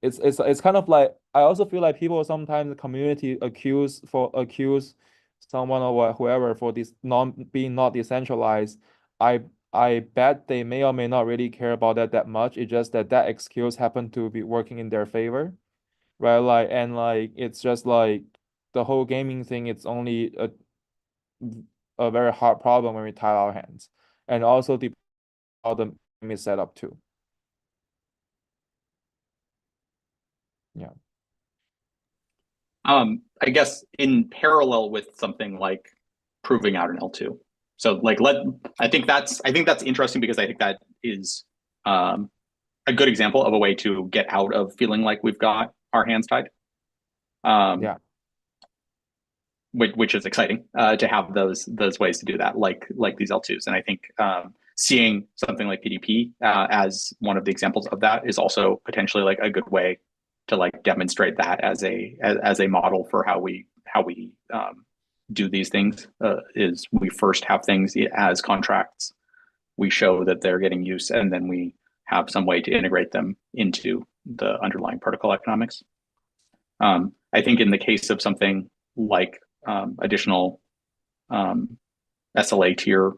it's kind of like I also feel like people sometimes the community accuse someone or whoever for this being not decentralized. I bet they may or may not really care about that much. It's just that excuse happened to be working in their favor, right? Like and like it's just like the whole gaming thing. It's only a very hard problem when we tie our hands, and also the how the game is set up too. Yeah. I guess in parallel with something like proving out an L2. So like I think that's interesting because I think that is a good example of a way to get out of feeling like we've got our hands tied. Yeah. Which is exciting to have those ways to do that, like these L2s. And I think seeing something like PDP as one of the examples of that is also potentially like a good way to like demonstrate that as a model for how we do these things. Is we first have things as contracts, we show that they're getting use, and then we have some way to integrate them into the underlying protocol economics. I think in the case of something like additional SLA tier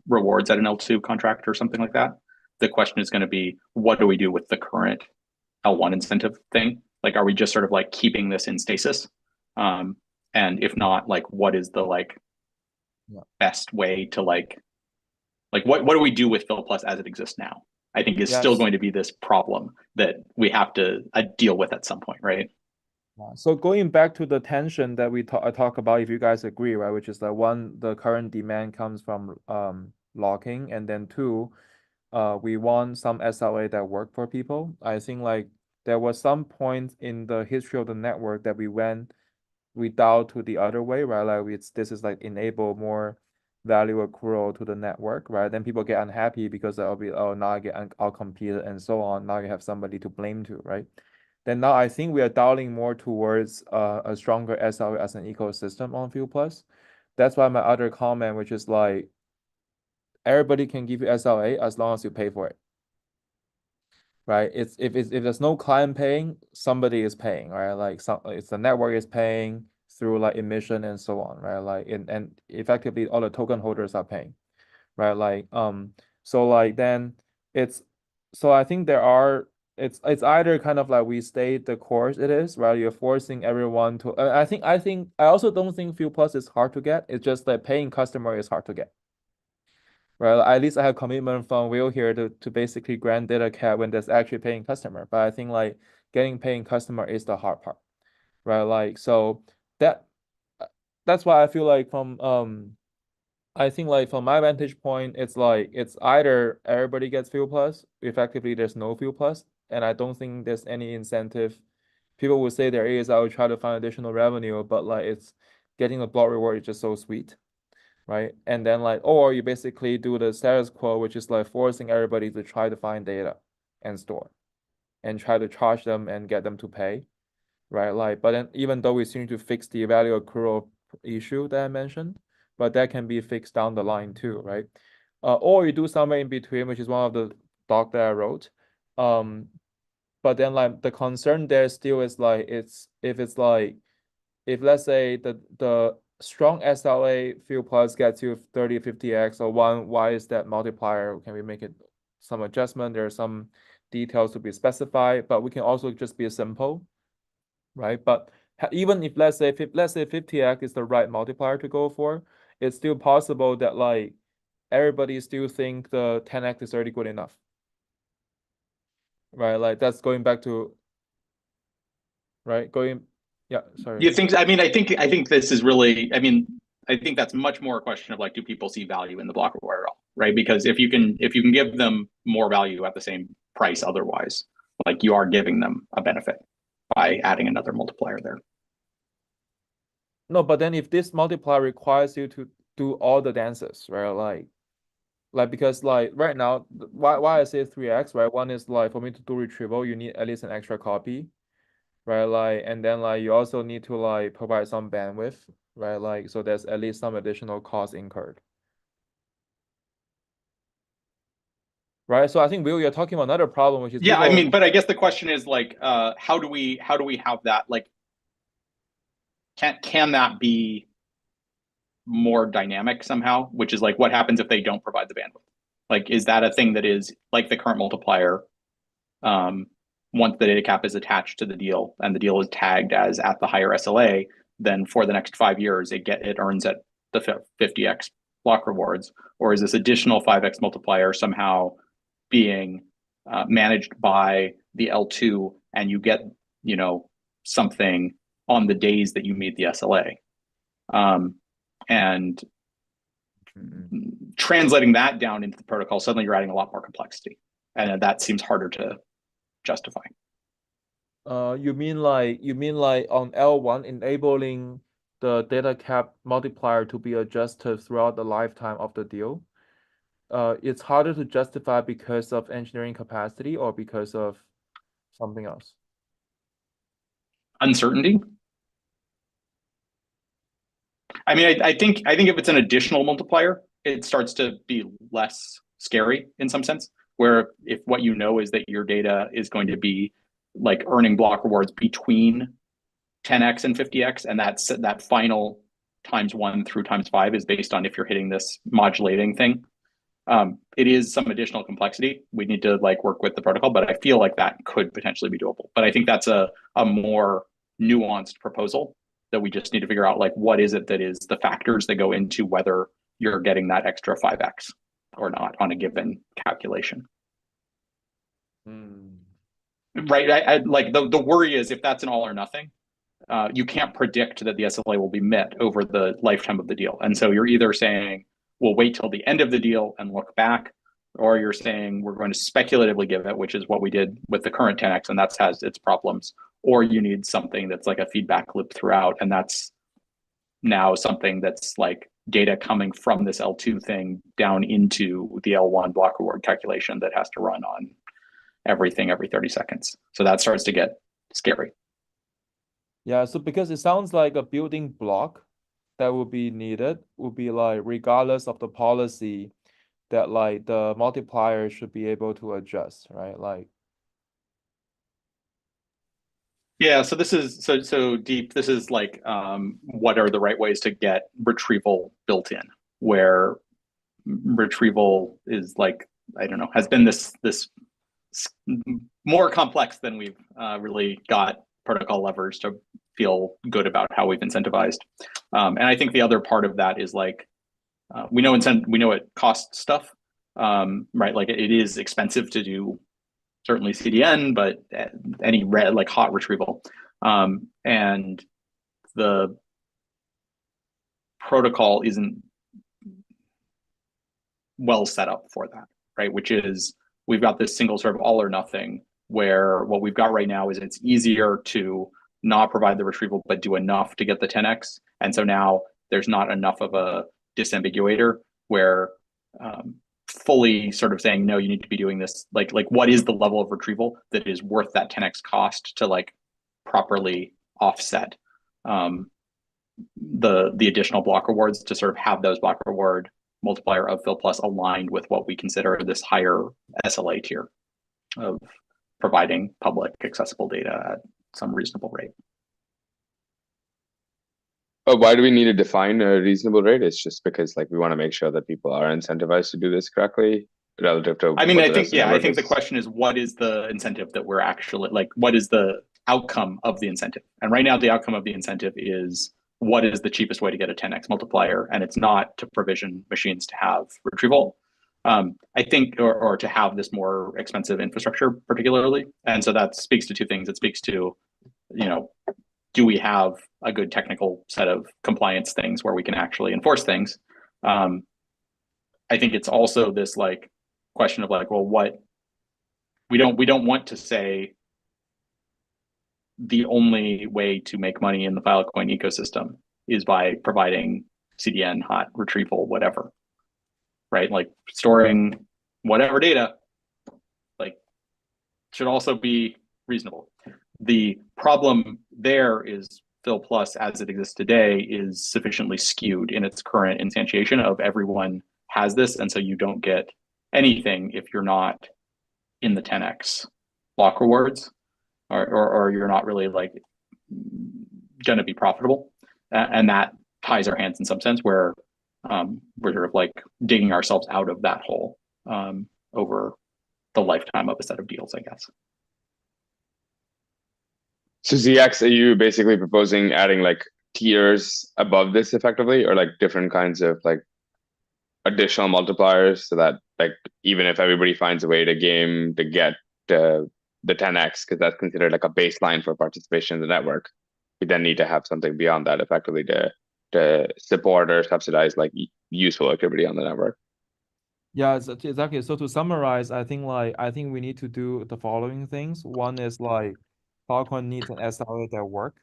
rewards at an L2 contract or something like that, the question is going to be, what do we do with the current L1 incentive thing? Like, are we just sort of like keeping this in stasis? And if not, like, what is the like best way to like what do we do with Phil Plus as it exists now? I think is still going to be this problem that we have to deal with at some point, right? So going back to the tension that I talk about, if you guys agree, right, which is that one, the current demand comes from locking, and then two, we want some SLA that work for people. I think like there was some point in the history of the network that we dialed to the other way, right? Like this is like enable more value accrual to the network, right? Then people get unhappy because they'll be, oh, now I get outcompeted and so on. Now you have somebody to blame to, right? Then now I think we are dialing more towards a stronger SLA as an ecosystem on Fuel Plus. That's why my other comment, which is like everybody can give you SLA as long as you pay for it. Right? If there's no client paying, somebody is paying, right? Like it's the network is paying through like emission and so on, right? Like and effectively all the token holders are paying, right? Like so like then it's so I think it's either kind of like we stay the course it is, right? You're forcing everyone to I also don't think Fuel Plus is hard to get. It's just that paying customer is hard to get. Right, at least I have commitment from Will here to basically grant data cap when there's actually paying customer. But I think like getting paying customer is the hard part, right? Like so that's why I feel like I think like from my vantage point, it's like it's either everybody gets Fuel Plus, effectively there's no Fuel Plus, and I don't think there's any incentive. People will say there is, I will try to find additional revenue, but like it's getting a block reward is just so sweet. Right? And then like, or you basically do the status quo, which is like forcing everybody to try to find data and store and try to charge them and get them to pay, right? Like, but then even though we seem to fix the value accrual issue that I mentioned, but that can be fixed down the line too, right? Or you do somewhere in between, which is one of the doc that I wrote. But then like the concern there still is like if let's say the strong SLA Fuel Plus gets you 30, 50x or one, why is that multiplier? Can we make it some adjustment? There are some details to be specified, but we can also just be simple, right? But even if let's say 50x is the right multiplier to go for, it's still possible that like everybody still think the 10x is already good enough, right? Like that's going back to, right? Yeah, sorry. You think? I mean, I think this is really. I mean, I think that's much more a question of like, do people see value in the block reward at all, right? Because if you can give them more value at the same price, otherwise, like you are giving them a benefit by adding another multiplier there. No, but then if this multiplier requires you to do all the dances, right? Like because like right now, why I say 3x, right? One is like for me to do retrieval, you need at least an extra copy, right? Like and then like you also need to like provide some bandwidth, right? Like so there's at least some additional cost incurred. right? So I think, Will, you're talking about another problem, which is Yeah, I people. mean, but I guess the question is like, how do we have that? Like, can that be more dynamic somehow? Which is like, what happens if they don't provide the bandwidth? Like, is that a thing that is like the current multiplier? Once the data cap is attached to the deal and the deal is tagged as at the higher SLA, then for the next 5 years, it earns at the 50x block rewards. Or is this additional 5x multiplier somehow being managed by the L2, and you get, you know, something on the days that you meet the SLA? And translating that down into the protocol, suddenly you're adding a lot more complexity, and that seems harder to justify. You mean like on L1 enabling the data cap multiplier to be adjusted throughout the lifetime of the deal? It's harder to justify because of engineering capacity or because of something else? Uncertainty. I mean, I think if it's an additional multiplier, it starts to be less scary in some sense. Where if what you know is that your data is going to be like earning block rewards between 10x and 50x, and that final ×1 through ×5 is based on if you're hitting this modulating thing. It is some additional complexity. We need to like work with the protocol, but I feel like that could potentially be doable. But I think that's a more nuanced proposal that we just need to figure out, like, what is it that is the factors that go into whether you're getting that extra 5x or not on a given calculation. Right. I like the worry is if that's an all or nothing, you can't predict that the SLA will be met over the lifetime of the deal. And so you're either saying, we'll wait till the end of the deal and look back, or you're saying we're going to speculatively give it, which is what we did with the current 10x, and that has its problems. Or you need something that's like a feedback loop throughout, and that's now something that's like data coming from this L2 thing down into the L1 block reward calculation that has to run on everything every 30 seconds. So that starts to get scary. Yeah, so because it sounds like a building block that would be needed would be like, regardless of the policy, that like the multiplier should be able to adjust, right? Like, yeah, so this is so deep. This is like, what are the right ways to get retrieval built in, where retrieval is like, I don't know, has been this more complex than we've really got protocol levers to feel good about how we've incentivized. And I think the other part of that is like, we know it costs stuff, right? Like it is expensive to do certainly CDN, but any like hot retrieval. And the protocol isn't well set up for that, right? Which is, we've got this single sort of all or nothing, where what we've got right now is it's easier to not provide the retrieval, but do enough to get the 10x. And so now there's not enough of a disambiguator where fully sort of saying, no, you need to be doing this. Like what is the level of retrieval that is worth that 10x cost to like properly offset the additional block rewards, to sort of have those block reward multiplier of Phil Plus aligned with what we consider this higher SLA tier of providing public accessible data at some reasonable rate. But why do we need to define a reasonable rate? It's just because like we want to make sure that people are incentivized to do this correctly relative to. I mean, I think the question is, what is the incentive that we're actually like? What is the outcome of the incentive? And right now, the outcome of the incentive is, what is the cheapest way to get a 10x multiplier? And it's not to provision machines to have retrieval, I think, or to have this more expensive infrastructure particularly. And so that speaks to two things. It speaks to, you know, do we have a good technical set of compliance things where we can actually enforce things? I think it's also this like question of like, well, what we don't want to say the only way to make money in the Filecoin ecosystem is by providing CDN, hot retrieval, whatever, right? Like storing whatever data, like, should also be reasonable. The problem there is Phil Plus, as it exists today, is sufficiently skewed in its current instantiation of everyone has this, and so you don't get anything if you're not in the 10x block rewards, or you're not really like going to be profitable, and that ties our hands in some sense where we're sort of like digging ourselves out of that hole over the lifetime of a set of deals, I guess. So ZX, are you basically proposing adding like tiers above this effectively, or like different kinds of like additional multipliers so that like even if everybody finds a way to game to get the 10x, because that's considered like a baseline for participation in the network, we then need to have something beyond that effectively to support or subsidize like useful activity on the network. Yeah, exactly. So to summarize, I think we need to do the following things. One is like Filecoin needs an SLA that work.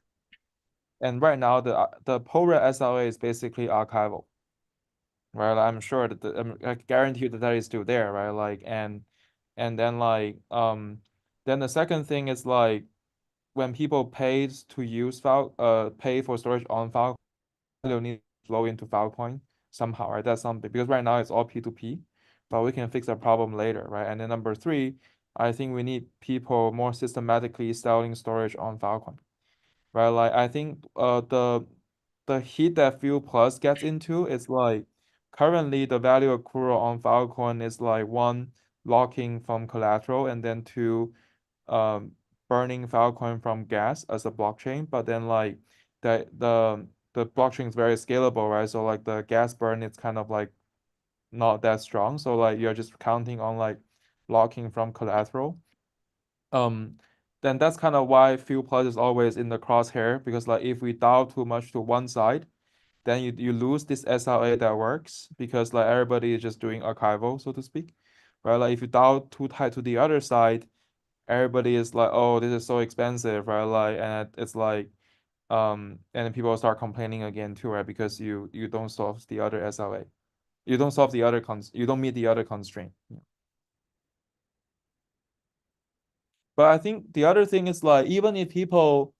And right now the ProRes SLA is basically archival. Right? I'm sure that I guarantee you that that is still there, right? Like and then like then the second thing is like when people pays to use pay for storage on Filecoin, they'll need to flow into Filecoin somehow, right? That's something because right now it's all P2P, but we can fix that problem later, right? And then number three, I think we need people more systematically selling storage on Filecoin, right? Like I think the heat that Fuel Plus gets into is like currently the value accrual on Filecoin is like one, locking from collateral, and then two, burning Filecoin from gas as a blockchain. But then like the blockchain is very scalable, right? So like the gas burn is kind of like not that strong. So like you're just counting on like locking from collateral. Then that's kind of why Fuel Plus is always in the crosshair, because like if we dial too much to one side, then you lose this SLA that works because like everybody is just doing archival, so to speak, right? Like if you dial too tight to the other side, everybody is like, oh, this is so expensive, right? Like, and it's like, and then people start complaining again too, right? Because you don't solve the other SLA, you don't solve the other you don't meet the other constraint. Yeah. But I think the other thing is like even if people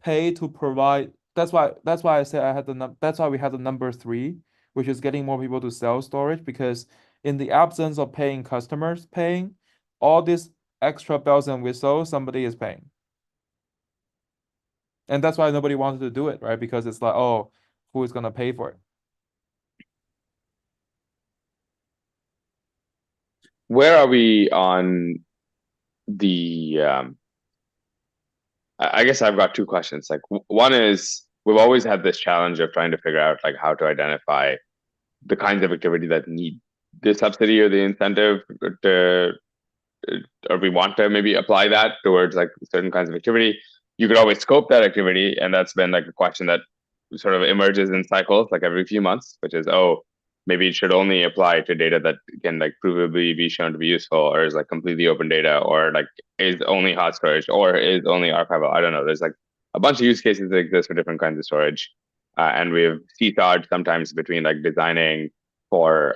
pay to provide, that's why I said that's why we had the number three, which is getting more people to sell storage, because in the absence of paying customers paying, all this extra bells and whistles somebody is paying. And that's why nobody wanted to do it, right? Because it's like, oh, who is gonna pay for it? Where are we on the I guess I've got two questions. Like one is we've always had this challenge of trying to figure out like how to identify the kinds of activity that need the subsidy or the incentive to, or we want to maybe apply that towards like certain kinds of activity. You could always scope that activity, and that's been like a question that sort of emerges in cycles like every few months, which is, oh, maybe it should only apply to data that can like provably be shown to be useful, or is like completely open data, or like is only hot storage, or is only archival. I don't know. There's like a bunch of use cases that exist for different kinds of storage, and we have seesawed sometimes between like designing for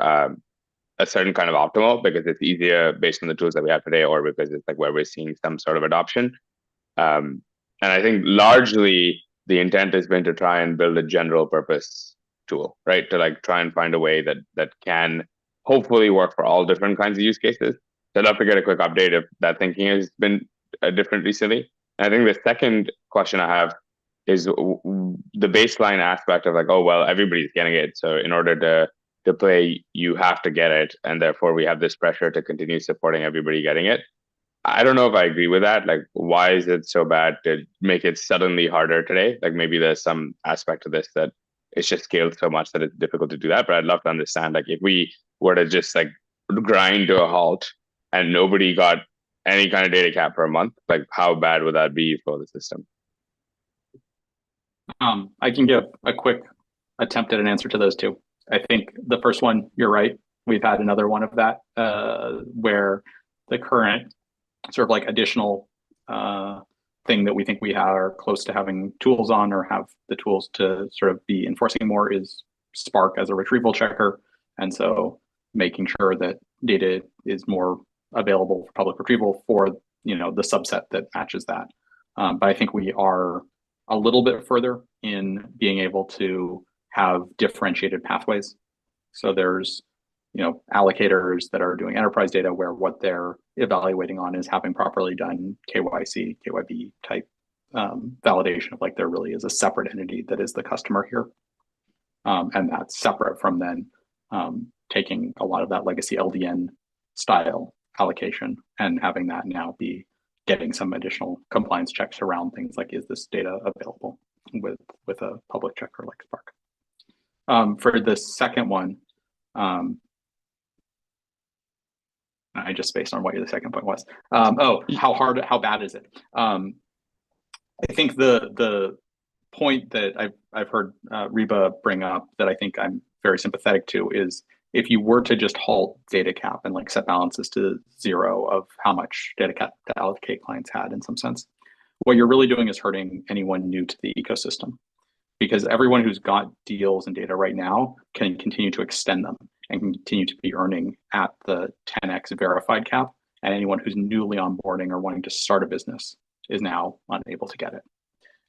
a certain kind of optimal because it's easier based on the tools that we have today, or because it's like where we're seeing some sort of adoption. And I think largely the intent has been to try and build a general purpose tool, right? To like try and find a way that can hopefully work for all different kinds of use cases. So I'd love to get a quick update if that thinking has been different recently. And I think the second question I have is the baseline aspect of like, oh, well, everybody's getting it. So in order to play, you have to get it. And therefore we have this pressure to continue supporting everybody getting it. I don't know if I agree with that. Like, why is it so bad to make it suddenly harder today? Like maybe there's some aspect of this that it's just scaled so much that it's difficult to do that. But I'd love to understand, like, if we were to just like grind to a halt and nobody got any kind of data cap for a month, like how bad would that be for the system? I can give a quick attempt at an answer to those two. I think the first one, you're right. We've had another one of that where the current sort of like additional thing that we think we are close to having tools on or have the tools to sort of be enforcing more is Spark as a retrieval checker. And so making sure that data is more available for public retrieval for the subset that matches that. But I think we are a little bit further in being able to have differentiated pathways. So there's allocators that are doing enterprise data where what they're evaluating on is having properly done KYC, KYB type validation of like there really is a separate entity that is the customer here. And that's separate from then taking a lot of that legacy LDN style allocation and having that now be getting some additional compliance checks around things like, is this data available with a public checker like Spark? For the second one, I just spaced on what the second point was. How bad is it? I think the point that I've heard Reba bring up that I think I'm very sympathetic to is if you were to just halt data cap and like set balances to 0 of how much data cap to allocate clients had in some sense, what you're really doing is hurting anyone new to the ecosystem, because everyone who's got deals and data right now can continue to extend them and can continue to be earning at the 10x verified cap. And anyone who's newly onboarding or wanting to start a business is now unable to get it.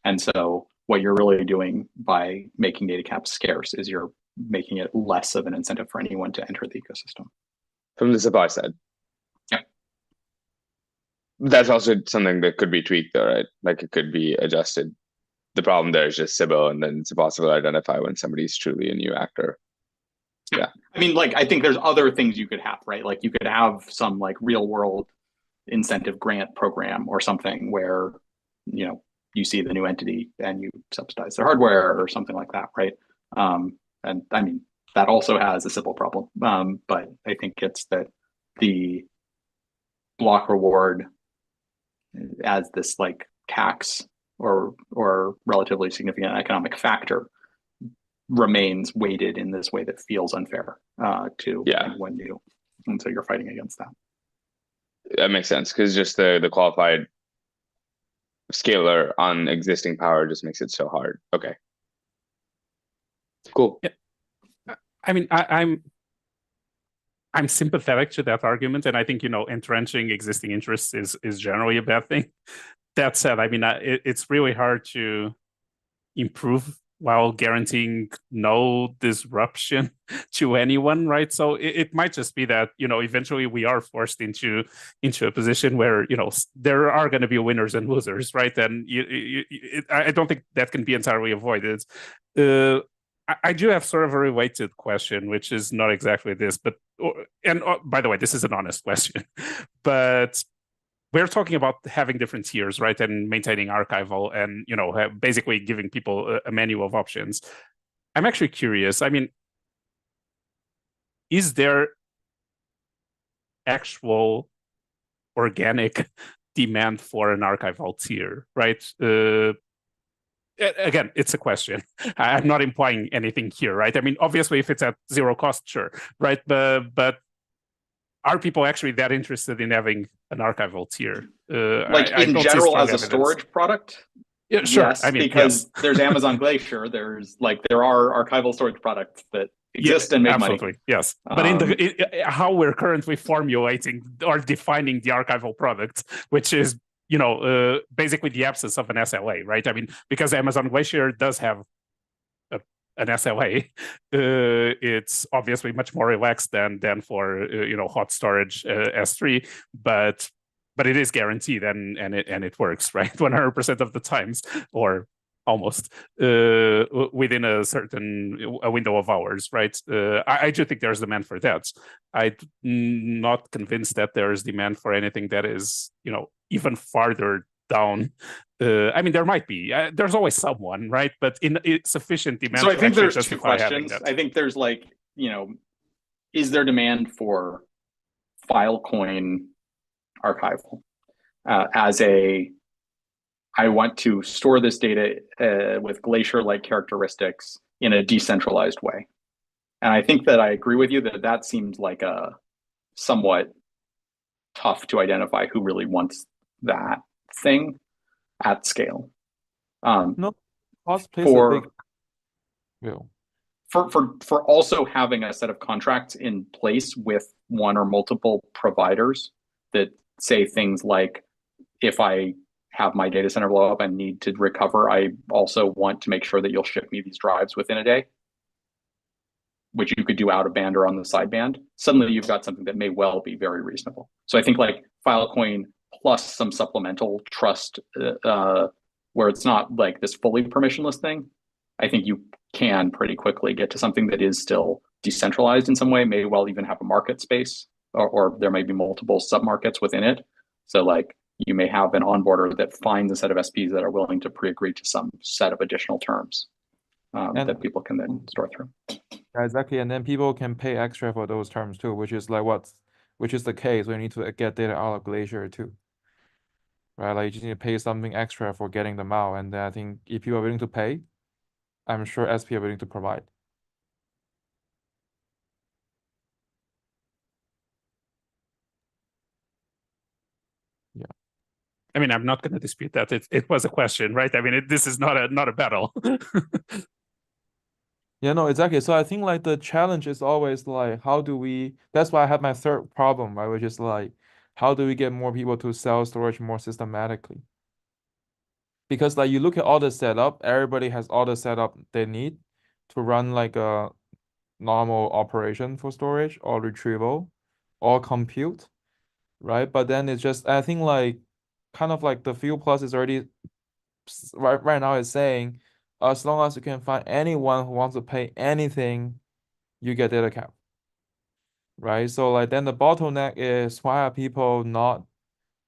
And so what you're really doing by making data caps scarce is you're making it less of an incentive for anyone to enter the ecosystem. From the supply side. Yeah. That's also something that could be tweaked though, right? Like it could be adjusted. The problem there is just Sybil, and then it's impossible to identify when somebody's truly a new actor. Yeah. I mean, like, I think there's other things you could have, right? Like you could have some like real world incentive grant program or something where, you see the new entity and you subsidize their hardware or something like that, right? And I mean, that also has a Sybil problem. But I think it's that the block reward as this like tax or relatively significant economic factor remains weighted in this way that feels unfair to anyone new. And so you're fighting against that. That makes sense, because just the qualified scaler on existing power just makes it so hard. Okay. Cool. Yeah. I mean, I'm sympathetic to that argument, and I think entrenching existing interests is generally a bad thing. That said, I mean, it's really hard to improve while guaranteeing no disruption to anyone, right? So it might just be that eventually we are forced into a position where there are going to be winners and losers, right? And I don't think that can be entirely avoided. I do have sort of a related question, which is not exactly this, but by the way, this is an honest question, but we're talking about having different tiers, right, and maintaining archival, and basically giving people a menu of options. I'm actually curious. I mean, is there actual organic demand for an archival tier, right? Again, it's a question. I'm not implying anything here, right? I mean, obviously, if it's at 0 cost, sure, right? But are people actually that interested in having an archival tier? In general, as a storage product? Yeah, sure. Yes, I mean, because there's Amazon Glacier. There are archival storage products that exist and make absolutely, money. Yes, but how we're currently formulating or defining the archival product, which is basically the absence of an SLA, right? I mean, because Amazon Glacier does have an SLA, it's obviously much more relaxed than for hot storage S3, but it is guaranteed and it works, right? 100% of the times, or almost within a certain window of hours, right? I do think there's demand for that. I'm not convinced that there's demand for anything that is even farther down. I mean, there might be. There's always someone, right? But in sufficient demand. So I think there's two questions. I think there's is there demand for Filecoin archival as I want to store this data with Glacier-like characteristics in a decentralized way? And I think that I agree with you that seems like a somewhat tough to identify who really wants that thing at scale. No, cost plays a big for also having a set of contracts in place with one or multiple providers that say things like, if I have my data center blow up and need to recover, I also want to make sure that you'll ship me these drives within a day. which you could do out of band or on the sideband, suddenly you've got something that may well be very reasonable. So I think like Filecoin plus some supplemental trust, where it's not like this fully permissionless thing, I think you can pretty quickly get to something that is still decentralized in some way, may well even have a market space, or there may be multiple submarkets within it. So like you may have an onboarder that finds a set of SPs that are willing to pre-agree to some set of additional terms that people can then store through. Yeah, exactly. And then people can pay extra for those terms too, which is like which is the case when you need to get data out of Glacier too. Right? Like you just need to pay something extra for getting them out. And then I think if you are willing to pay, I'm sure SP are willing to provide. Yeah. I mean, I'm not going to dispute that. It was a question, right? I mean, this is not a battle. Yeah, no, exactly. So I think like the challenge is always like, how do we, that's why I have my third problem, right? Which is like, how do we get more people to sell storage more systematically? Because like you look at all the setup, everybody has all the setup they need to run like a normal operation for storage or retrieval or compute, right? But then it's just, I think like, kind of like the Fuel Plus is already, right now is saying, as long as you can find anyone who wants to pay anything, you get data cap. Right? So like then the bottleneck is why are people not,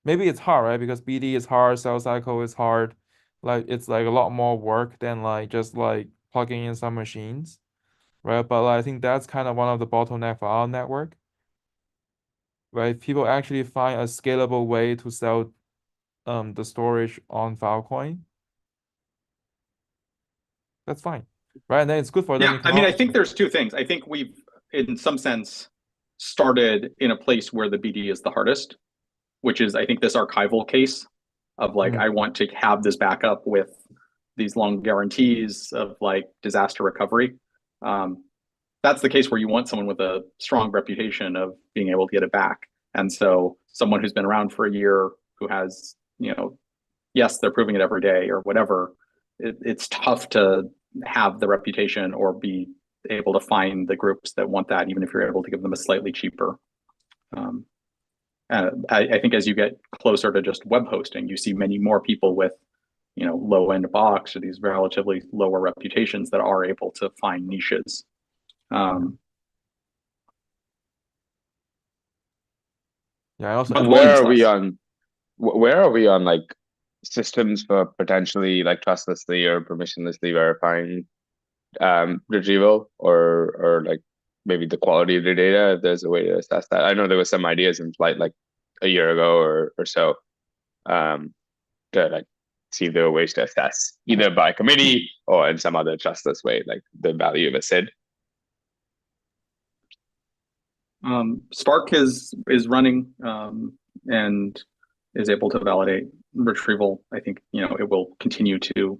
maybe it's hard, right? Because BD is hard, sales cycle is hard. Like it's like a lot more work than like just like plugging in some machines. Right? But like, I think that's kind of one of the bottleneck for our network. Right? People actually find a scalable way to sell the storage on Filecoin. That's fine. Right. And then it's good for them. Yeah, I mean, I think there's two things. I think we've, in some sense, started in a place where the BD is the hardest, which is, I think, this archival case of like, I want to have this backup with these long guarantees of like disaster recovery. That's the case where you want someone with a strong reputation of being able to get it back. And so someone who's been around for a year, who has, yes, they're proving it every day or whatever, it's tough to have the reputation or be able to find the groups that want that, even if you're able to give them a slightly cheaper. I think as you get closer to just web hosting, you see many more people with, low end box or these relatively lower reputations that are able to find niches. Yeah, I also. But where are we on like systems for potentially like trustlessly or permissionlessly verifying retrieval or like maybe the quality of the data, if there's a way to assess that? I know there was some ideas in flight like a year ago or so, to like see if there were ways to assess either by committee or in some other trustless way, like the value of a SID. Spark is running and is able to validate retrieval. I think it will continue to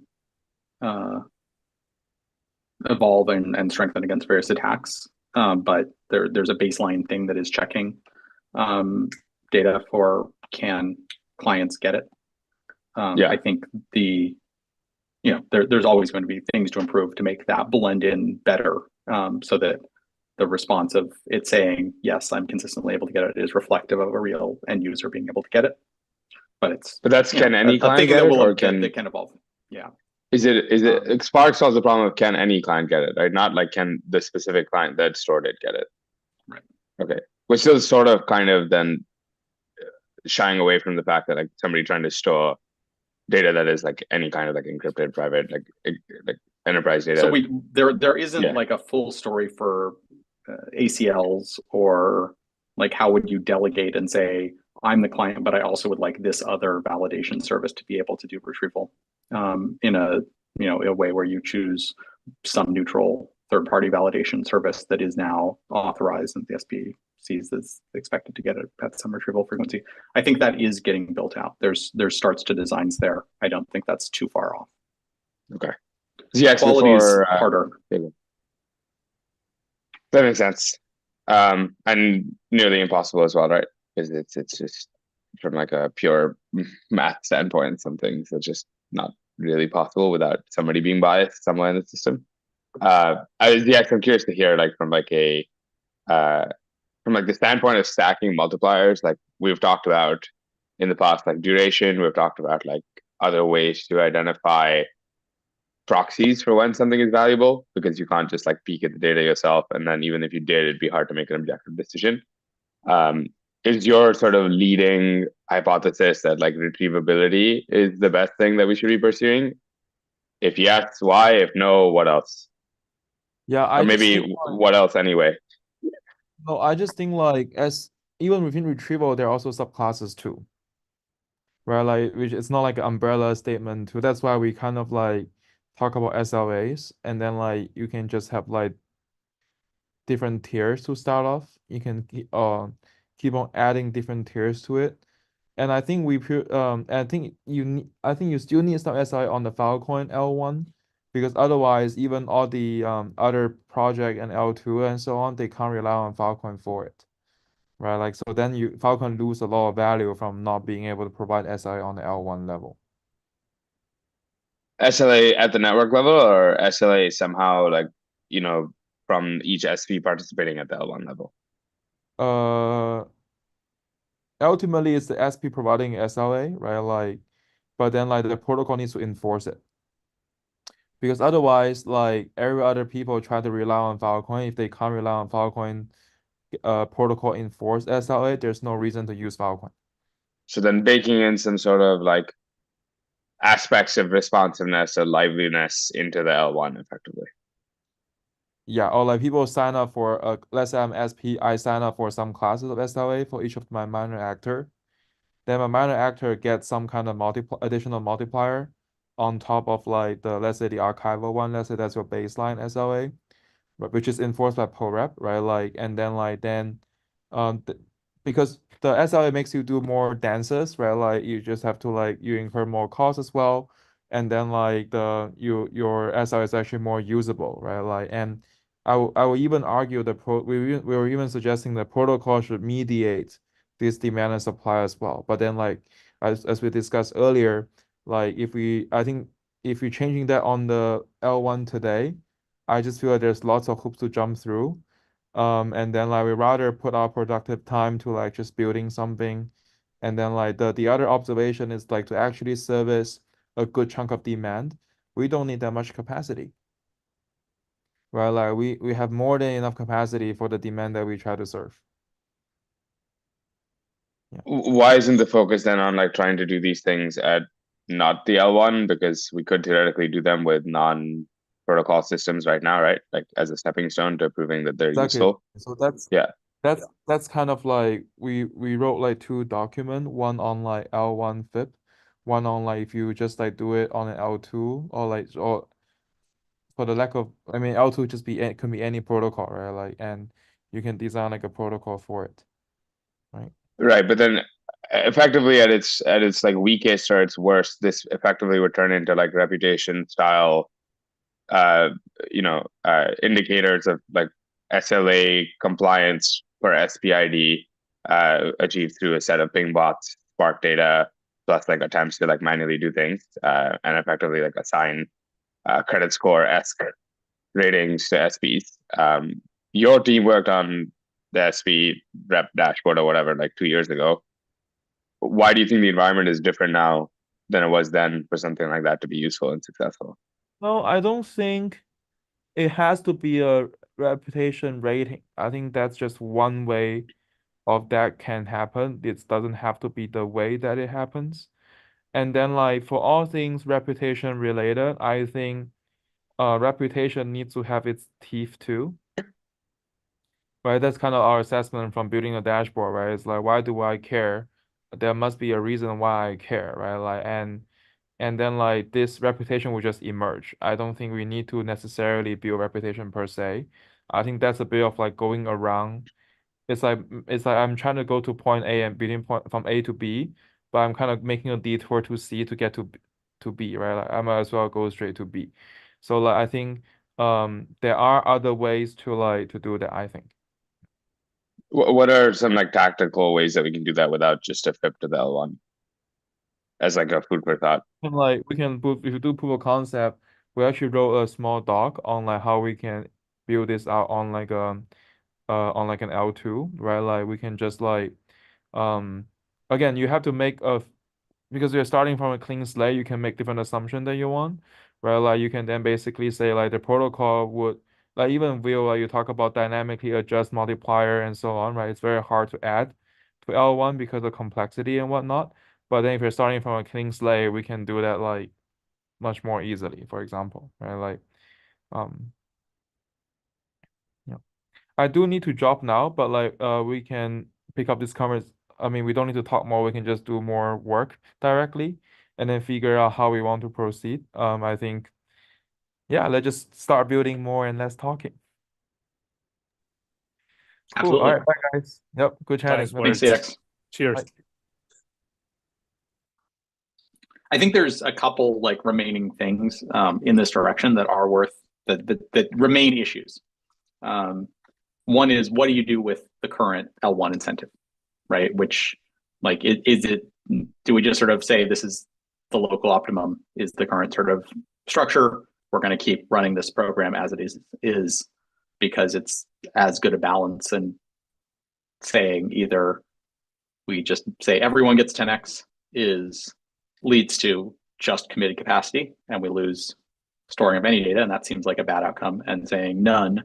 evolve and strengthen against various attacks. But there's a baseline thing that is checking data for can clients get it. I think there's always going to be things to improve to make that blend in better, so that the response of it saying, yes, I'm consistently able to get it is reflective of a real end user being able to get it. But that's can any client get it, or can evolve? Yeah. Is it Spark solves the problem of can any client get it, right? Not like can the specific client that stored it get it. Right. Okay. We're still sort of kind of then shying away from the fact that like somebody trying to store data that is like any kind of like encrypted private like enterprise data. So there isn't like a full story for ACLs, or like how would you delegate and say I'm the client, but I also would like this other validation service to be able to do retrieval in a way where you choose some neutral third-party validation service that is now authorized and the SP sees that's expected to get it at some retrieval frequency. I think that is getting built out. There's starts to designs there. I don't think that's too far off. Okay. Yeah, quality is harder. That makes sense. And nearly impossible as well, right? Because it's just from like a pure math standpoint, some things are just not really possible without somebody being biased somewhere in the system. I'm curious to hear like from like a from like the standpoint of stacking multipliers, like we've talked about in the past, like duration, we've talked about like other ways to identify proxies for when something is valuable, because you can't just like peek at the data yourself. And then even if you did, it'd be hard to make an objective decision. Um, is your sort of leading hypothesis that like retrievability is the best thing that we should be pursuing? If yes, why? If no, what else? Yeah, Or I just maybe think like, what else anyway? no, I just think like as even within retrieval, there are also subclasses too, right? Like which it's not like an umbrella statement too. That's why we kind of like talk about SLAs, and then like you can just have like different tiers to start off. You can keep on adding different tiers to it. And I think I think you still need some SI on the Filecoin L1, because otherwise even all the other project and L2 and so on, they can't rely on Filecoin for it. Right? Like so then Filecoin lose a lot of value from not being able to provide SI on the L1 level. SLA at the network level, or SLA somehow like, you know, from each SP participating at the L1 level? Ultimately it's the SP providing SLA, right? Like, but then like the protocol needs to enforce it. Because otherwise, like every other people try to rely on Filecoin, if they can't rely on Filecoin protocol enforced SLA, there's no reason to use Filecoin. So then baking in some sort of like aspects of responsiveness or liveliness into the L1 effectively. Yeah, or like people sign up for let's say I'm SP, I sign up for some classes of SLA for each of my minor actor. Then my minor actor gets some kind of additional multiplier on top of like the, let's say the archival one, let's say that's your baseline SLA, which is enforced by ProRep, right? Like, and then like th because the SLA makes you do more dances, right? Like you just have to like you incur more costs as well, and then like your SLA is actually more usable, right? Like, and I will even argue we were even suggesting the protocol should mediate this demand and supply as well. But then like as we discussed earlier, like I think if you're changing that on the L1 today, I just feel like there's lots of hoops to jump through. And then like we rather put our productive time to like just building something. And then like the other observation is like to actually service a good chunk of demand, we don't need that much capacity. Right? Like we have more than enough capacity for the demand that we try to serve. Yeah. Why isn't the focus then on like trying to do these things at not the L1? Because we could theoretically do them with non-protocol systems right now, right? Like as a stepping stone to proving that they're Exactly. useful. So that's Yeah. that's kind of like we wrote like two documents, one on like L1 FIP, one on like if you just like do it on an L2 or like or for the lack of I mean L2 just can be any protocol, right? Like and you can design like a protocol for it. Right. Right. But then effectively at its like weakest or its worst, this effectively would turn into like reputation style uh indicators of like SLA compliance for SPID achieved through a set of ping bots, Spark data, plus like attempts to like manually do things and effectively like assign credit score esque ratings to SPs. Your team worked on the SP rep dashboard or whatever like 2 years ago. Why do you think the environment is different now than it was then for something like that to be useful and successful? No, I don't think it has to be a reputation rating. I think that's just one way of that can happen. It doesn't have to be the way that it happens. And then like for all things reputation related, I think reputation needs to have its teeth too. Right? That's kind of our assessment from building a dashboard, right? It's like why do I care? There must be a reason why I care, right? Like and then like this reputation will just emerge. I don't think we need to necessarily build reputation per se. I think that's a bit of like going around. It's like I'm trying to go to point A and building point from A to B, but I'm kind of making a detour to C to get to B, right? Like I might as well go straight to B. So like I think there are other ways to like to do that, I think. What are some like tactical ways that we can do that without just a flip to the L1 as like a food for thought? And like we can if you do proof of concept, we actually wrote a small doc on like how we can build this out on like an L2, right? Like we can just like again, you have to make because you're starting from a clean slate, you can make different assumptions that you want, right? Like you can then basically say like the protocol would, like even will like you talk about dynamically adjust multiplier and so on, right? It's very hard to add to L1 because of complexity and whatnot. But then if you're starting from a clean slate, we can do that like much more easily, for example, right? Like yeah. I do need to drop now, but like we can pick up this conversation. I mean, we don't need to talk more. We can just do more work directly and then figure out how we want to proceed. I think, yeah, let's just start building more and less talking. Cool. All Absolutely. right, bye guys. Yep, good chatting. Nice work. Thanks, CX. Cheers. Bye. I think there's a couple like remaining things in this direction that are worth that remain issues. One is, what do you do with the current L1 incentive, right? Which like do we just sort of say this is the local optimum, is the current sort of structure? We're going to keep running this program as it is because it's as good a balance, and saying either we just say everyone gets 10x leads to just committed capacity and we lose storing of any data, and that seems like a bad outcome, and saying none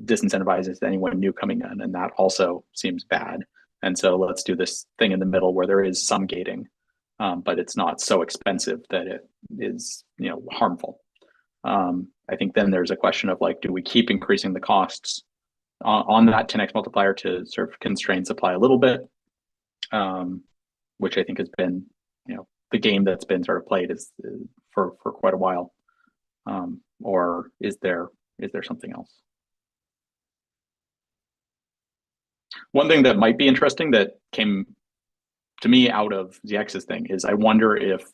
disincentivizes anyone new coming in, and that also seems bad. And so let's do this thing in the middle where there is some gating, but it's not so expensive that it is harmful. I think then there's a question of like, do we keep increasing the costs on that 10x multiplier to sort of constrain supply a little bit, which I think has been the game that's been sort of played is for quite a while, or is there something else? One thing that might be interesting that came to me out of ZX's thing is I wonder if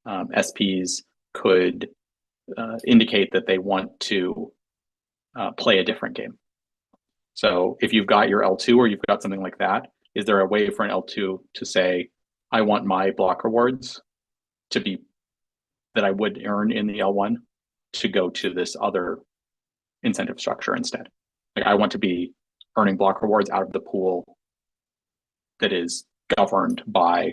SPs could indicate that they want to play a different game. So if you've got your L2 or you've got something like that, is there a way for an L2 to say, I want my block rewards to be that I would earn in the L1 to go to this other incentive structure instead? Like I want to be earning block rewards out of the pool that is governed by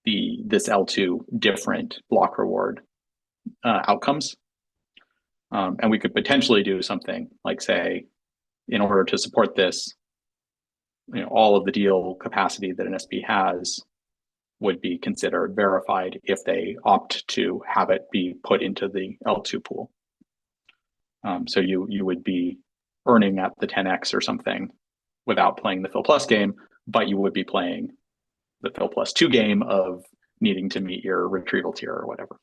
this L2 different block reward outcomes. And we could potentially do something like say, in order to support this, all of the deal capacity that an SP has would be considered verified if they opt to have it be put into the L2 pool. So you would be earning at the 10x or something without playing the Phil Plus game, but you would be playing the Phil Plus 2 game of needing to meet your retrieval tier or whatever.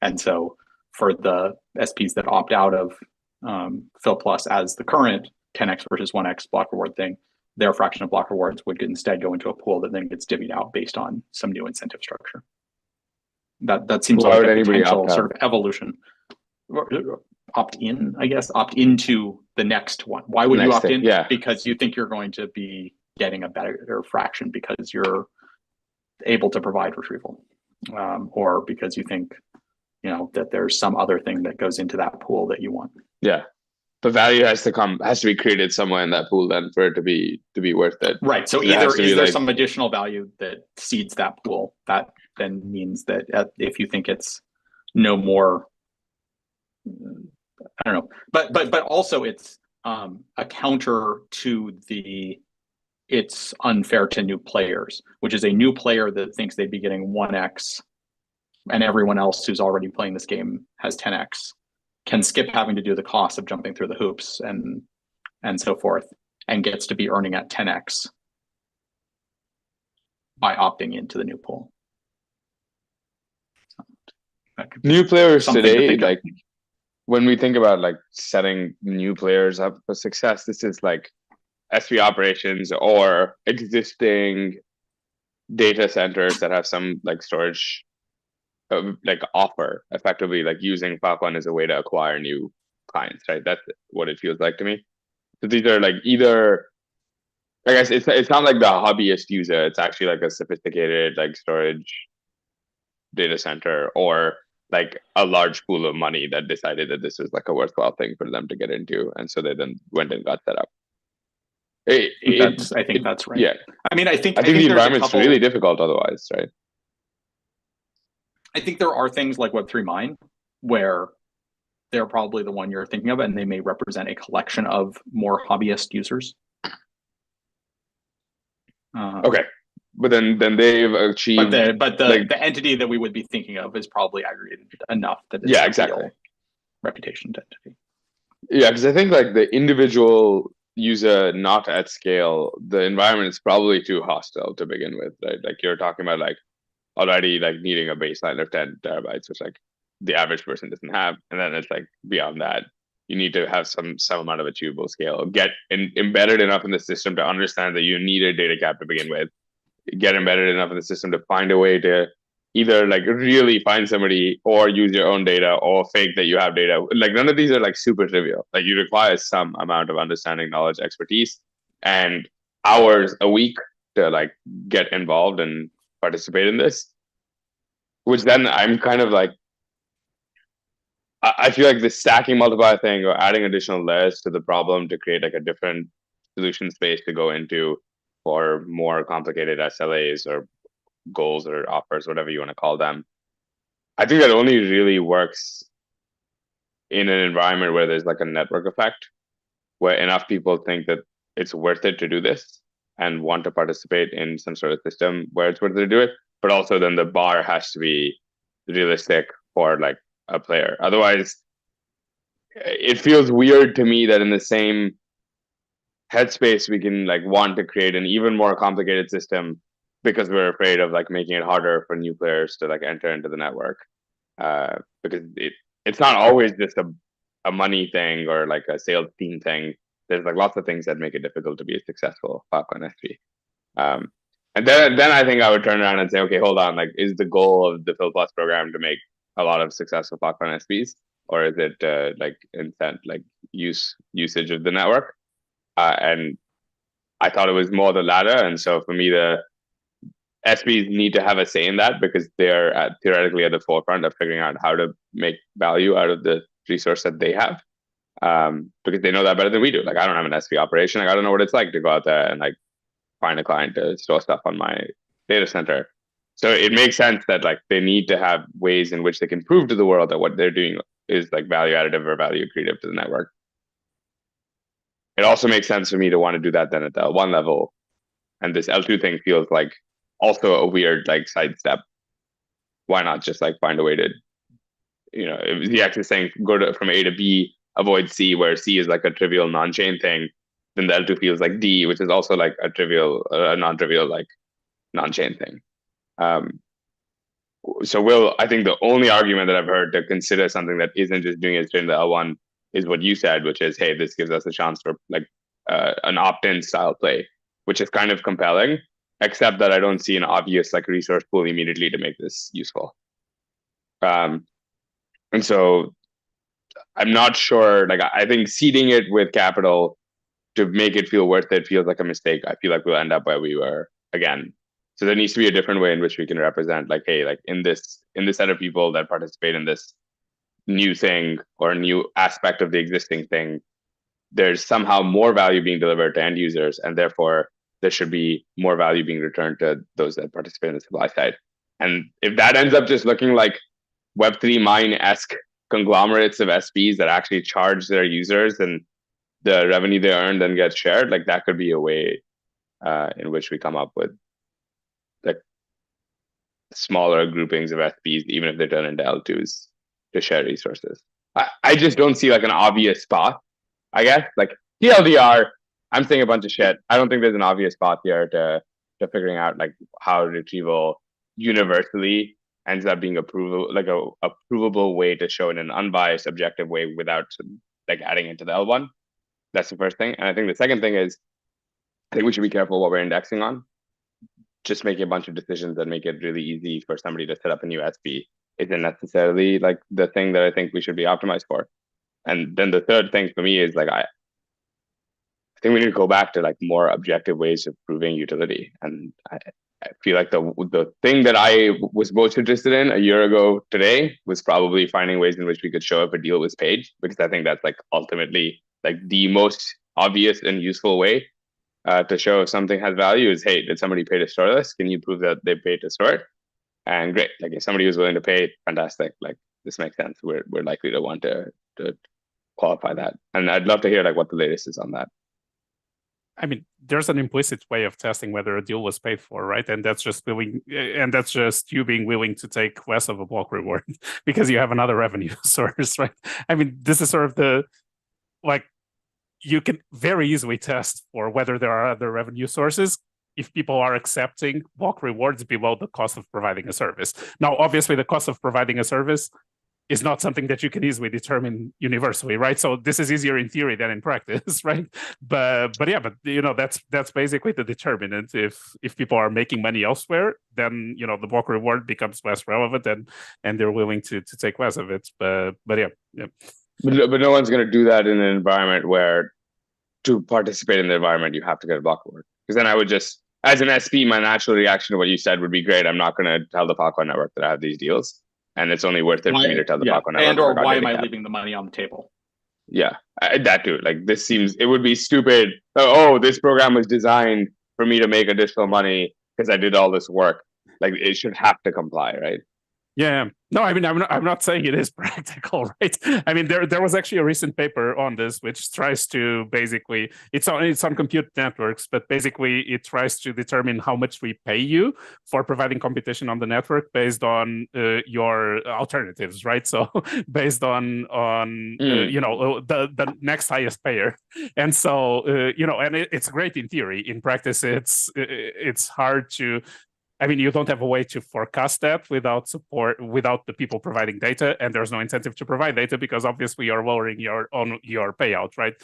And so for the SPs that opt out of Phil Plus as the current 10x versus 1x block reward thing, their fraction of block rewards would instead go into a pool that then gets divvied out based on some new incentive structure. That seems like a potential sort of evolution. Opt in, I guess, opt into the next one. Why would you opt in? Yeah. Because you think you're going to be getting a better fraction because you're able to provide retrieval, or because you think that there's some other thing that goes into that pool that you want. Yeah, but value has to be created somewhere in that pool then for it to be worth it. Right. So either is there some additional value that seeds that pool that then means that if you think it's no more, I don't know, but also it's a counter to it's unfair to new players, which is a new player that thinks they'd be getting 1x and everyone else who's already playing this game has 10x, can skip having to do the cost of jumping through the hoops and so forth, and gets to be earning at 10x by opting into the new pool. So new players today, like when we think about like setting new players up for success, this is like SP operations or existing data centers that have some like storage like offer, effectively like using Filecoin as a way to acquire new clients, right? That's what it feels like to me. So these are like either, I guess it's not like the hobbyist user, it's actually like a sophisticated like storage data center, or like a large pool of money that decided that this was like a worthwhile thing for them to get into, and so they then went and got set up. I think that's right. Yeah, I mean, I think the there's a environment's couple. really difficult otherwise, right? I think there are things like Web3 Mine where they're probably the one you're thinking of, and they may represent a collection of more hobbyist users. Okay, but then they've achieved. But the entity that we would be thinking of is probably aggregated enough that it's a real reputation entity. Yeah, because I think like the individual user not at scale, the environment is probably too hostile to begin with, right? Like you're talking about like already like needing a baseline of 10 terabytes, which like the average person doesn't have, and then it's like beyond that, you need to have some amount of achievable scale, get embedded enough in the system to understand that you need a data cap to begin with, get embedded enough in the system to find a way to either like really find somebody or use your own data or fake that you have data. Like none of these are like super trivial. Like you require some amount of understanding, knowledge, expertise, and hours a week to like get involved and participate in this. Which then I'm kind of like, I feel like the stacking multiplier thing or adding additional layers to the problem to create like a different solution space to go into for more complicated SLAs or goals or offers, whatever you want to call them. I think that only really works in an environment where there's like a network effect, where enough people think that it's worth it to do this and want to participate in some sort of system where it's worth it to do it. But also then the bar has to be realistic for like a player. Otherwise, it feels weird to me that in the same headspace we can like want to create an even more complicated system because we're afraid of like making it harder for new players to like enter into the network, because it's not always just a money thing or like a sales team thing. There's like lots of things that make it difficult to be a successful Filecoin SP. And then I think I would turn around and say, okay, hold on, like is the goal of the Phil Plus program to make a lot of successful Filecoin SPs, or is it like intent, like usage of the network? And I thought it was more the latter. And so for me, the SPs need to have a say in that because they're theoretically at the forefront of figuring out how to make value out of the resource that they have, because they know that better than we do. Like I don't have an SP operation. Like I don't know what it's like to go out there and like find a client to store stuff on my data center. So it makes sense that like they need to have ways in which they can prove to the world that what they're doing is like value additive or value accretive to the network. It also makes sense for me to want to do that then at the L1 level. And this L2 thing feels like also a weird like sidestep. Why not just like find a way to, if the X is saying go from A to B, avoid C, where C is like a trivial non-chain thing, then the L2 feels like D, which is also like a trivial, non-trivial like non-chain thing. So I think the only argument that I've heard to consider something that isn't just doing it straight in the L1 is what you said, which is, hey, this gives us a chance for like an opt-in style play, which is kind of compelling, except that I don't see an obvious like resource pool immediately to make this useful. And so I'm not sure, like I think seeding it with capital to make it feel worth it feels like a mistake. I feel like we'll end up where we were again. So there needs to be a different way in which we can represent like, hey, like in this set of people that participate in this new thing or new aspect of the existing thing, there's somehow more value being delivered to end users, and therefore there should be more value being returned to those that participate in the supply side. And if that ends up just looking like Web3 Mine-esque conglomerates of SPs that actually charge their users and the revenue they earn then gets shared, like that could be a way in which we come up with like smaller groupings of SPs, even if they turn into L2s to share resources. I just don't see like an obvious path, I guess. Like TLDR, I'm saying a bunch of shit. I don't think there's an obvious path here to figuring out like how retrieval universally ends up being a provable way to show in an unbiased, objective way without like adding into the L1. That's the first thing. And I think the second thing is, I think we should be careful what we're indexing on. Just making a bunch of decisions that make it really easy for somebody to set up a new SP isn't necessarily like the thing that I think we should be optimized for. And then the third thing for me is like, I think we need to go back to like more objective ways of proving utility. And I feel like the thing that I was most interested in a year ago today was probably finding ways in which we could show if a deal was paid, because I think that's like ultimately like the most obvious and useful way to show if something has value is, hey, did somebody pay to store this? Can you prove that they paid to store it? And great, like if somebody was willing to pay, fantastic. Like this makes sense. We're likely to want to qualify that, and I'd love to hear like what the latest is on that. I mean, there's an implicit way of testing whether a deal was paid for, right? And that's just you being willing to take less of a block reward because you have another revenue source, right? I mean, this is sort of the, like, you can very easily test for whether there are other revenue sources if people are accepting block rewards below the cost of providing a service. Now, obviously, the cost of providing a service is not something that you can easily determine universally, right? So this is easier in theory than in practice, right? But you know, that's basically the determinant. If people are making money elsewhere, then you know the block reward becomes less relevant, and they're willing to take less of it. But yeah. But no one's going to do that in an environment where to participate in the environment you have to get a block reward. Because then I would just, as an SP, my natural reaction to what you said would be, great, I'm not going to tell the Filecoin network that I have these deals. And it's only worth it for me to tell the Filecoin network. And or why am I leaving the money on the table? Yeah, that too. Like this seems, it would be stupid. Oh, this program was designed for me to make additional money because I did all this work. Like it should have to comply, right? Yeah. No, I mean, I'm not saying it is practical, right? I mean, there was actually a recent paper on this which tries to basically, it's on compute networks, but basically it tries to determine how much we pay you for providing computation on the network based on your alternatives, right? So based on you know, the next highest payer, and so you know, and it's great in theory. In practice, it's hard to. I mean, you don't have a way to forecast that without the people providing data, and there's no incentive to provide data because obviously you're lowering your payout, right?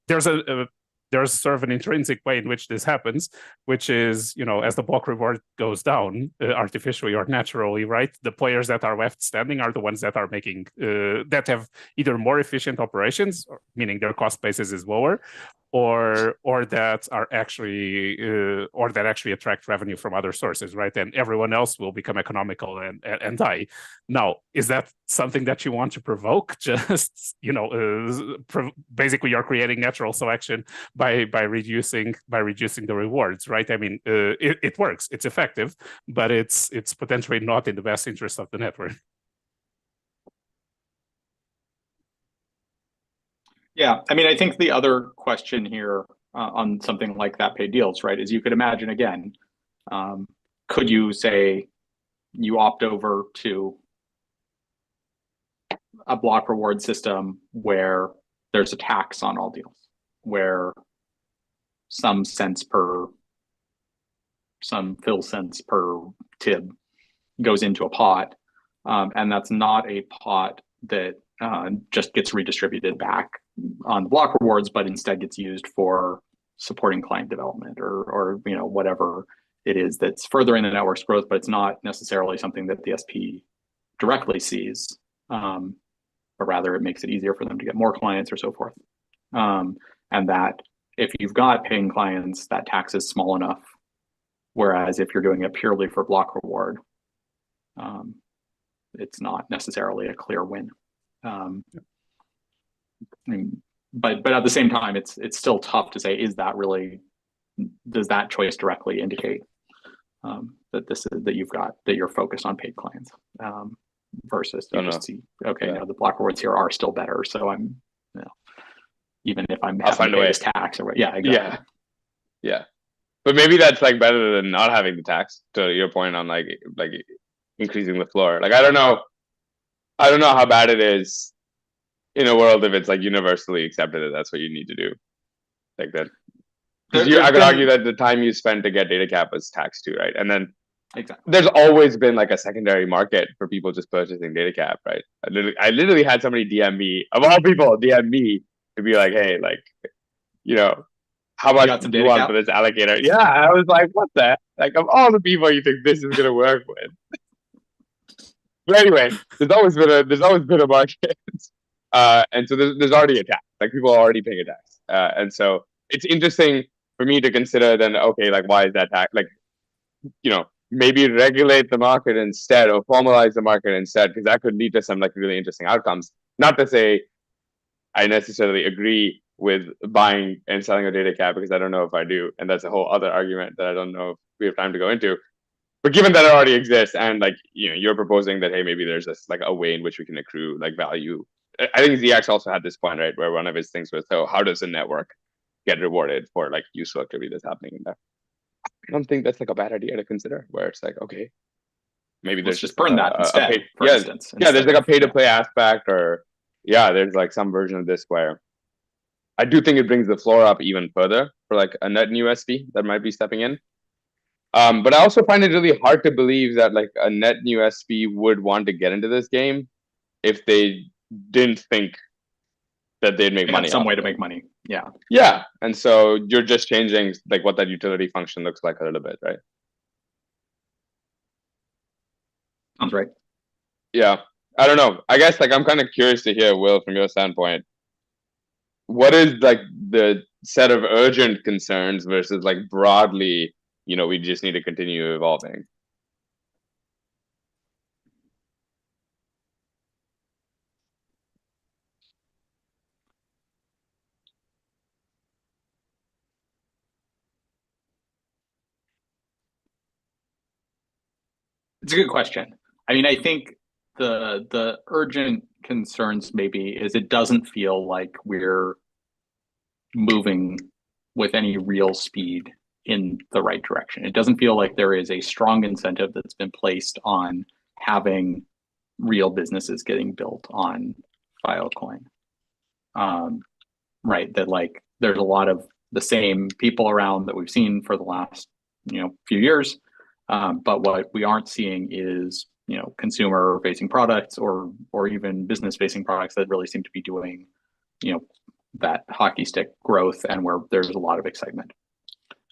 There's sort of an intrinsic way in which this happens, which is, you know, as the block reward goes down, artificially or naturally, right? The players that are left standing are the ones that are making that have either more efficient operations, meaning their cost basis is lower, or that are actually or that actually attract revenue from other sources, right? And everyone else will become economical and die. Now, is that something that you want to provoke? Just, you know, basically you're creating natural selection by reducing the rewards, right? I mean, it works, it's effective, but it's potentially not in the best interest of the network. Yeah, I mean, I think the other question here on something like that paid deals, right, is you could imagine again, could you say you opt over to a block reward system where there's a tax on all deals, where some fill cents per TIB goes into a pot, and that's not a pot that just gets redistributed back on the block rewards, but instead gets used for supporting client development or you know, whatever it is that's furthering the network's growth, but it's not necessarily something that the SP directly sees, but rather it makes it easier for them to get more clients or so forth. And that if you've got paying clients, that tax is small enough. Whereas if you're doing it purely for block reward, it's not necessarily a clear win. But at the same time, it's still tough to say, is that really, does that choice directly indicate that you're focused on paid clients versus you just see, okay, no, the block rewards here are still better, so I'm, you know, even if I'm having to pay this tax or what, yeah, exactly. Yeah. But maybe that's like better than not having the tax, to your point on like increasing the floor. Like I don't know how bad it is in a world if it's like universally accepted that that's what you need to do. Like that. I could argue that the time you spent to get data cap was taxed too, right? And then there's always been like a secondary market for people just purchasing data cap, right? I literally had somebody DM me, of all people, DM me to be like, hey, like, you know, how much do you want for this allocator? Yeah, I was like, what the? Like, of all the people you think this is gonna work with. But anyway, there's always been a market, and so there's already a tax. Like people are already paying a tax, and so it's interesting for me to consider. Then, okay, like why is that tax? Like, maybe regulate the market instead or formalize the market instead, because that could lead to some like really interesting outcomes. Not to say I necessarily agree with buying and selling a data cap, because I don't know if I do, and that's a whole other argument that I don't know if we have time to go into. But given that it already exists, and like you're proposing that, hey, maybe there's this like a way in which we can accrue like value. I think ZX also had this point, right, where one of his things was, so how does a network get rewarded for like useful activity that's happening in there? I don't think that's like a bad idea to consider, where it's like, okay, maybe Let's there's just burn that instead, for instance. Yeah, there's like a pay to play aspect, or there's like some version of this where I do think it brings the floor up even further for like a net new SP that might be stepping in. But I also find it really hard to believe that like a net new SP would want to get into this game if they didn't think that they'd make money. Some way to make money. Yeah. Yeah. And so you're just changing like what that utility function looks like a little bit, right? Sounds right. Yeah. I don't know. I guess like I'm kind of curious to hear, Will, from your standpoint, what is like the set of urgent concerns versus like broadly, we just need to continue evolving? It's a good question. I mean, I think the urgent concerns maybe is it doesn't feel like we're moving with any real speed in the right direction. It doesn't feel like there is a strong incentive that's been placed on having real businesses getting built on Filecoin. Right, that like there's a lot of the same people around that we've seen for the last few years, but what we aren't seeing is consumer facing products or even business facing products that really seem to be doing that hockey stick growth and where there's a lot of excitement.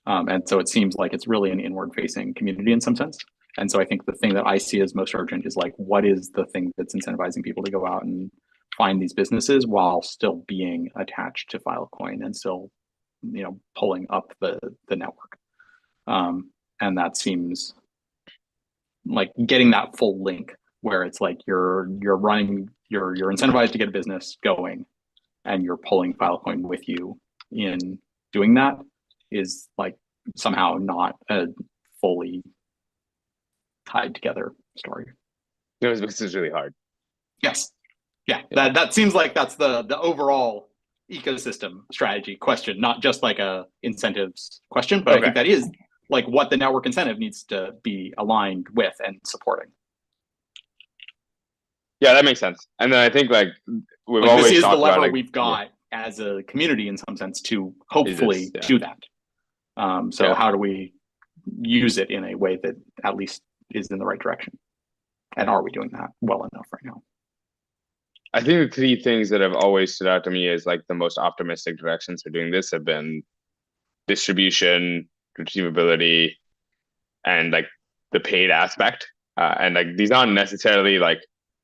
And so it seems like it's really an inward facing community in some sense. And so I think the thing that I see as most urgent is like, what is the thing that's incentivizing people to go out and find these businesses while still being attached to Filecoin and still, pulling up the network. And that seems like getting that full link where it's like you're incentivized to get a business going and you're pulling Filecoin with you in doing that is like somehow not a fully tied together story. Because it's really hard. Yes. Yeah. That seems like that's the overall ecosystem strategy question, not just like a incentives question, but I think that is like what the network incentive needs to be aligned with and supporting. Yeah, that makes sense. And then I think like we've like, always this is talked the lever about, like, we've got as a community in some sense to hopefully do that. So how do we use it in a way that at least is in the right direction? And are we doing that well enough right now? I think the three things that have always stood out to me as like the most optimistic directions for doing this have been distribution, retrievability, and like the paid aspect. And like these aren't necessarily like,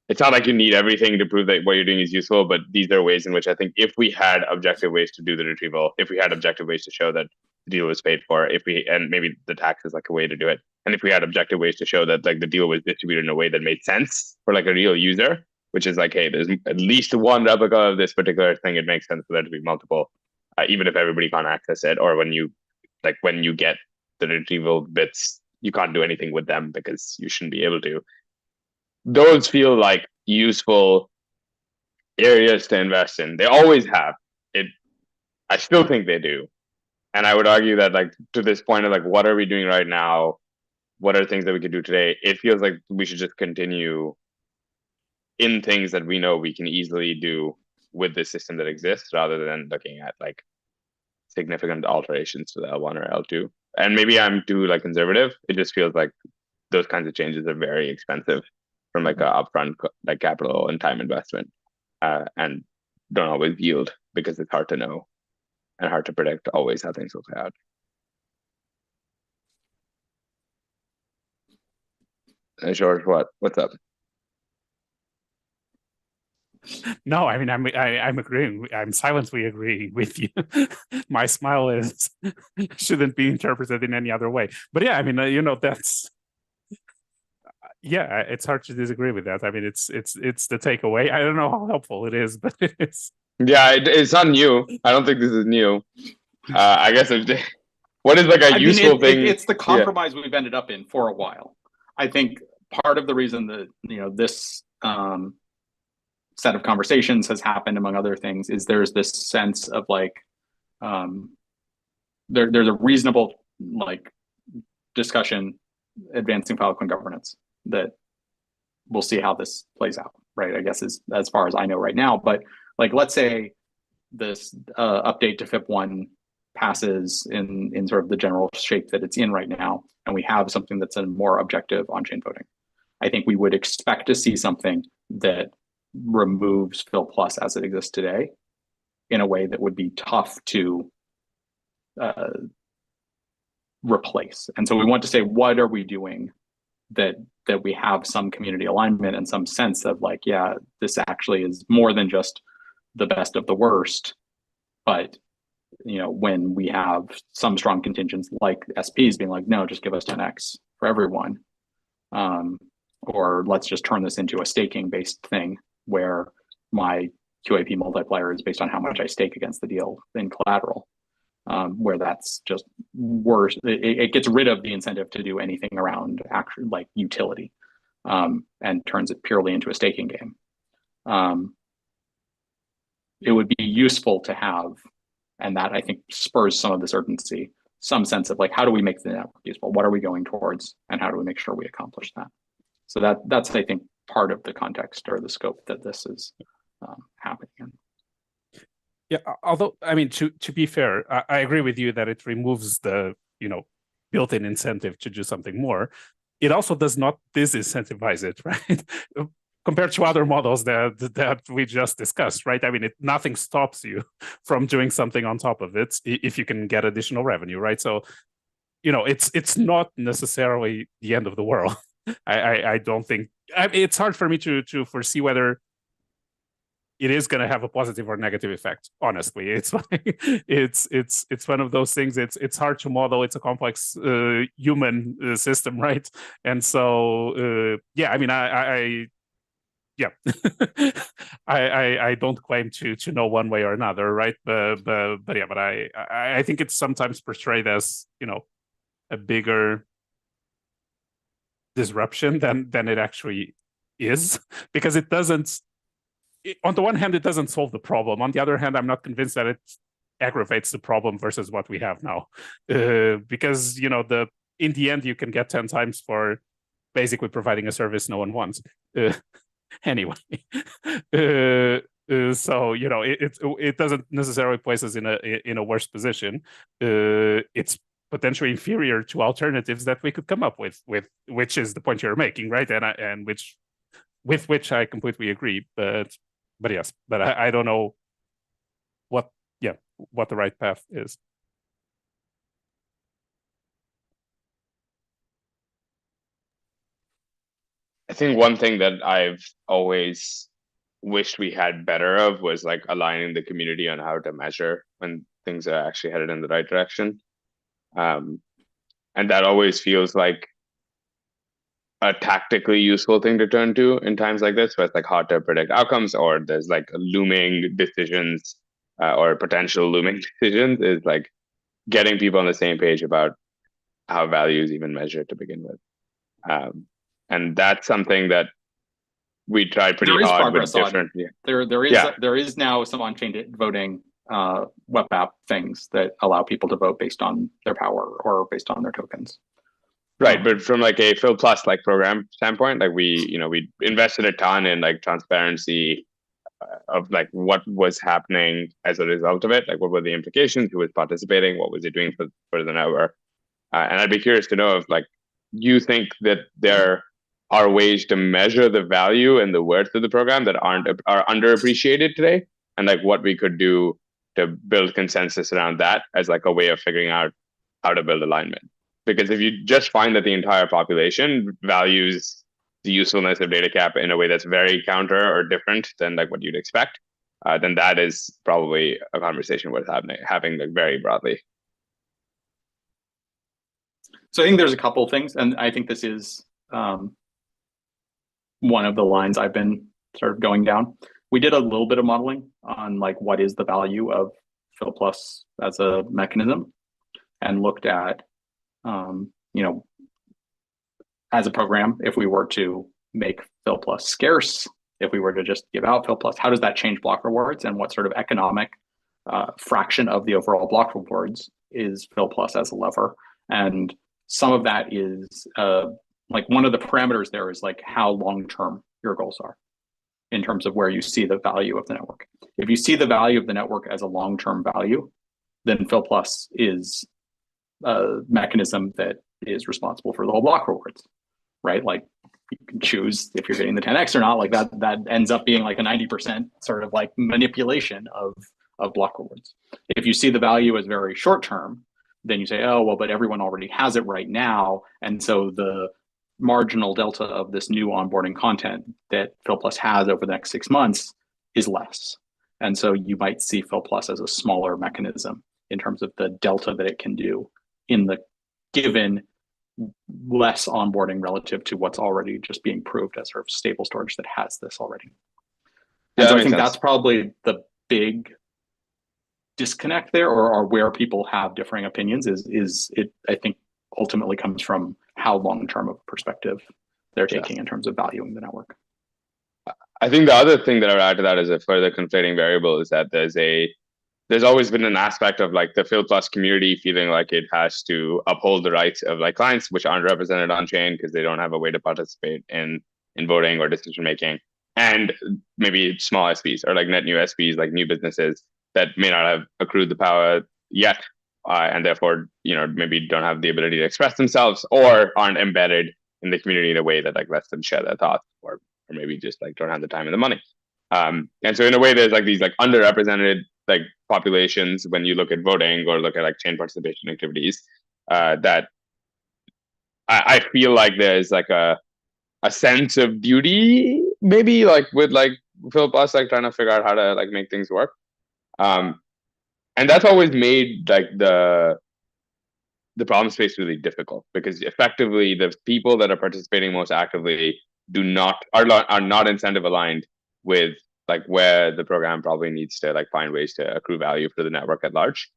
it's not like you need everything to prove that what you're doing is useful, but these are ways in which I think if we had objective ways to do the retrieval, if we had objective ways to show that the deal was paid for, and maybe the tax is like a way to do it. And if we had objective ways to show that like the deal was distributed in a way that made sense for like a real user, which is like, hey, there's at least one replica of this particular thing. It makes sense for there to be multiple, even if everybody can't access it, or when you get the retrieval bits, you can't do anything with them because you shouldn't be able to. Those feel like useful areas to invest in. They always have. I still think they do. And I would argue that like to this point of like, what are we doing right now? What are things that we could do today? It feels like we should just continue in things that we know we can easily do with the system that exists, rather than looking at like significant alterations to the L1 or L2. And maybe I'm too like conservative. It just feels like those kinds of changes are very expensive from like a upfront like capital and time investment, and don't always yield because it's hard to know and hard to predict always how things will play out. George, what's up? No, I mean, I'm agreeing. I'm silently agreeing with you. My smile is shouldn't be interpreted in any other way. But yeah, I mean, that's yeah, it's hard to disagree with that. I mean, it's the takeaway. I don't know how helpful it is, but it is. Yeah, it's not new. I don't think this is new. I guess what is like a useful thing? It's the compromise we've ended up in for a while. I think part of the reason that this set of conversations has happened, among other things, is there's this sense of like there's a reasonable like discussion advancing Filecoin governance that we'll see how this plays out, right? I guess is as far as I know right now. But like, let's say this update to FIP1 passes in sort of the general shape that it's in right now, and we have something that's a more objective on-chain voting. I think we would expect to see something that removes Phil Plus as it exists today in a way that would be tough to replace. And so we want to say, what are we doing that we have some community alignment and some sense of like, yeah, this actually is more than just the best of the worst, but when we have some strong contingents like SPs being like, no, just give us 10x for everyone, or let's just turn this into a staking based thing where my QAP multiplier is based on how much I stake against the deal in collateral, where that's just worse. It gets rid of the incentive to do anything around actual like utility, and turns it purely into a staking game. It would be useful to have, and that I think spurs some of this urgency, some sense of like, how do we make the network useful? What are we going towards? And how do we make sure we accomplish that? So that's, I think, part of the context or the scope that this is happening in. Yeah, although, I mean, to be fair, I agree with you that it removes the, built-in incentive to do something more. It also does not disincentivize it, right? Compared to other models that we just discussed, right? I mean, nothing stops you from doing something on top of it if you can get additional revenue, right? So, it's not necessarily the end of the world. I don't think it's hard for me to foresee whether it is going to have a positive or negative effect. Honestly, it's like it's one of those things. It's hard to model. It's a complex human system, right? And so yeah, I mean, yeah, I don't claim to know one way or another, right? But yeah, but I think it's sometimes portrayed as a bigger disruption than it actually is, because it doesn't. On the one hand, it doesn't solve the problem. On the other hand, I'm not convinced that it aggravates the problem versus what we have now, because in the end you can get 10 times for basically providing a service no one wants. Anyway, so it doesn't necessarily place us in a worse position. It's potentially inferior to alternatives that we could come up with which is the point you're making, right? And with which I completely agree. But yes, but I don't know what the right path is. I think one thing that I've always wished we had better of was like aligning the community on how to measure when things are actually headed in the right direction. And that always feels like a tactically useful thing to turn to in times like this, where it's like hard to predict outcomes, or there's like looming decisions or potential looming decisions, is like getting people on the same page about how value is even measured to begin with. And that's something that we tried pretty hard with different. Yeah. There is now some on-chain voting web app things that allow people to vote based on their power or based on their tokens. Right, but from like a Phil Plus like program standpoint, like we invested a ton in like transparency of like what was happening as a result of it, like what were the implications, who was participating, what was it doing for the network, and I'd be curious to know if like you think that there are ways to measure the value and the worth of the program that are underappreciated today, and like what we could do to build consensus around that as like a way of figuring out how to build alignment. Because if you just find that the entire population values the usefulness of data cap in a way that's very counter or different than like what you'd expect, then that is probably a conversation worth having like very broadly. So I think there's a couple of things, and I think this is one of the lines I've been sort of going down. We did a little bit of modeling on like what is the value of Phil Plus as a mechanism, and looked at, as a program, if we were to make Phil Plus scarce, if we were to just give out Phil Plus, how does that change block rewards, and what sort of economic fraction of the overall block rewards is Phil Plus as a lever? And some of that is like one of the parameters there is like how long-term your goals are in terms of where you see the value of the network. If you see the value of the network as a long-term value, then Phil Plus is a mechanism that is responsible for the whole block rewards, right? Like you can choose if you're getting the 10x or not. Like that ends up being like a 90% sort of like manipulation of block rewards. If you see the value as very short-term, then you say, oh, well, but everyone already has it right now. And so the marginal delta of this new onboarding content that Phil Plus has over the next 6 months is less. And so you might see Phil Plus as a smaller mechanism in terms of the delta that it can do in the given less onboarding relative to what's already just being proved as sort of stable storage that has this already. And so I think that's probably the big disconnect there, or where people have differing opinions is it, I think, ultimately comes from how long-term of a perspective they're taking in terms of valuing the network. I think the other thing that I would add to that is a further conflating variable is that there's always been an aspect of like the Phil Plus community feeling like it has to uphold the rights of like clients which aren't represented on chain because they don't have a way to participate in voting or decision making, and maybe small SPs or like net new SPs, like new businesses that may not have accrued the power yet, and therefore maybe don't have the ability to express themselves or aren't embedded in the community in a way that like lets them share their thoughts, or maybe just like don't have the time and the money. And so in a way, there's like these like underrepresented like populations when you look at voting or look at like chain participation activities, that I feel like there's like a sense of duty maybe like with like Phil Plus like trying to figure out how to like make things work. And that's always made like the problem space really difficult, because effectively the people that are participating most actively are not incentive aligned with like where the program probably needs to like find ways to accrue value for the network at large.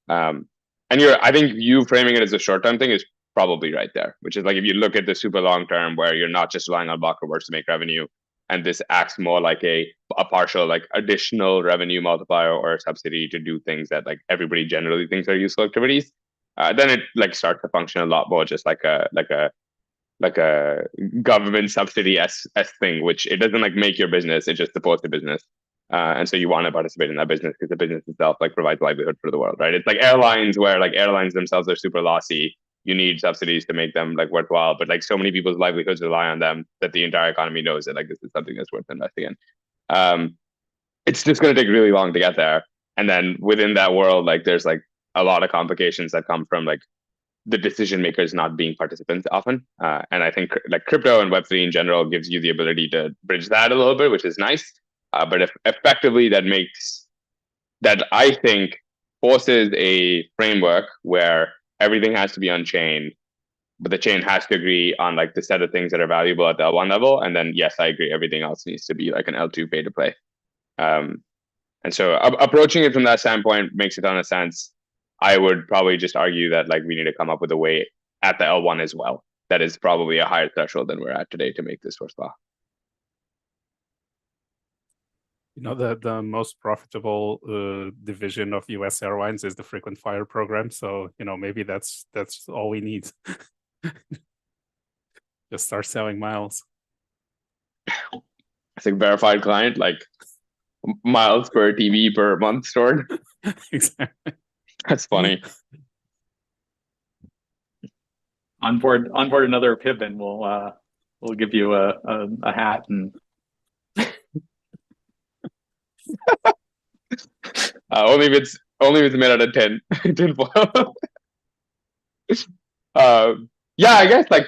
And I think you framing it as a short-term thing is probably right there, which is like if you look at the super long term where you're not just relying on block rewards to make revenue, and this acts more like a partial like additional revenue multiplier or a subsidy to do things that like everybody generally thinks are useful activities, then it like starts to function a lot more just like a government subsidy s thing, which it doesn't like make your business, it just supports the business. And so you want to participate in that business because the business itself like provides livelihood for the world, right? It's like airlines, where like airlines themselves are super lossy. You need subsidies to make them like worthwhile, but like so many people's livelihoods rely on them that the entire economy knows that like this is something that's worth investing in. It's just going to take really long to get there. And then within that world, like there's like a lot of complications that come from like the decision makers not being participants often. And I think like crypto and Web3 in general gives you the ability to bridge that a little bit, which is nice. But if effectively that I think forces a framework where everything has to be on chain, but the chain has to agree on like the set of things that are valuable at the L1 level. And then yes, I agree, everything else needs to be like an L2 pay to play. And so approaching it from that standpoint makes a ton of sense. I would probably just argue that like we need to come up with a way at the L1 as well that is probably a higher threshold than we're at today to make this worthwhile. The most profitable division of US airlines is the frequent flyer program. So, maybe that's all we need. Just start selling miles. I think verified client, like miles per TV per month stored. Exactly. That's funny. Onboard another PIB, and we'll give you a hat and only if it's made out of tin foil. Yeah, I guess like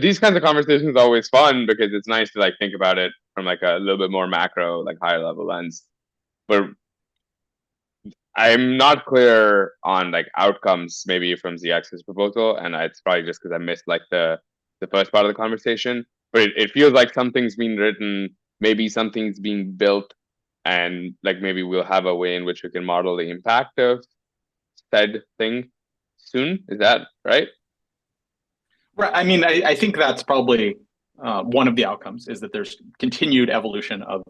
these kinds of conversations are always fun because it's nice to like think about it from like a little bit more macro, like higher level lens. But I'm not clear on like outcomes maybe from ZX's proposal, and it's probably just because I missed like the first part of the conversation. But it feels like something's being written, maybe something's being built, and like maybe we'll have a way in which we can model the impact of said thing soon. Is that right? Right. I mean, I think that's probably one of the outcomes is that there's continued evolution of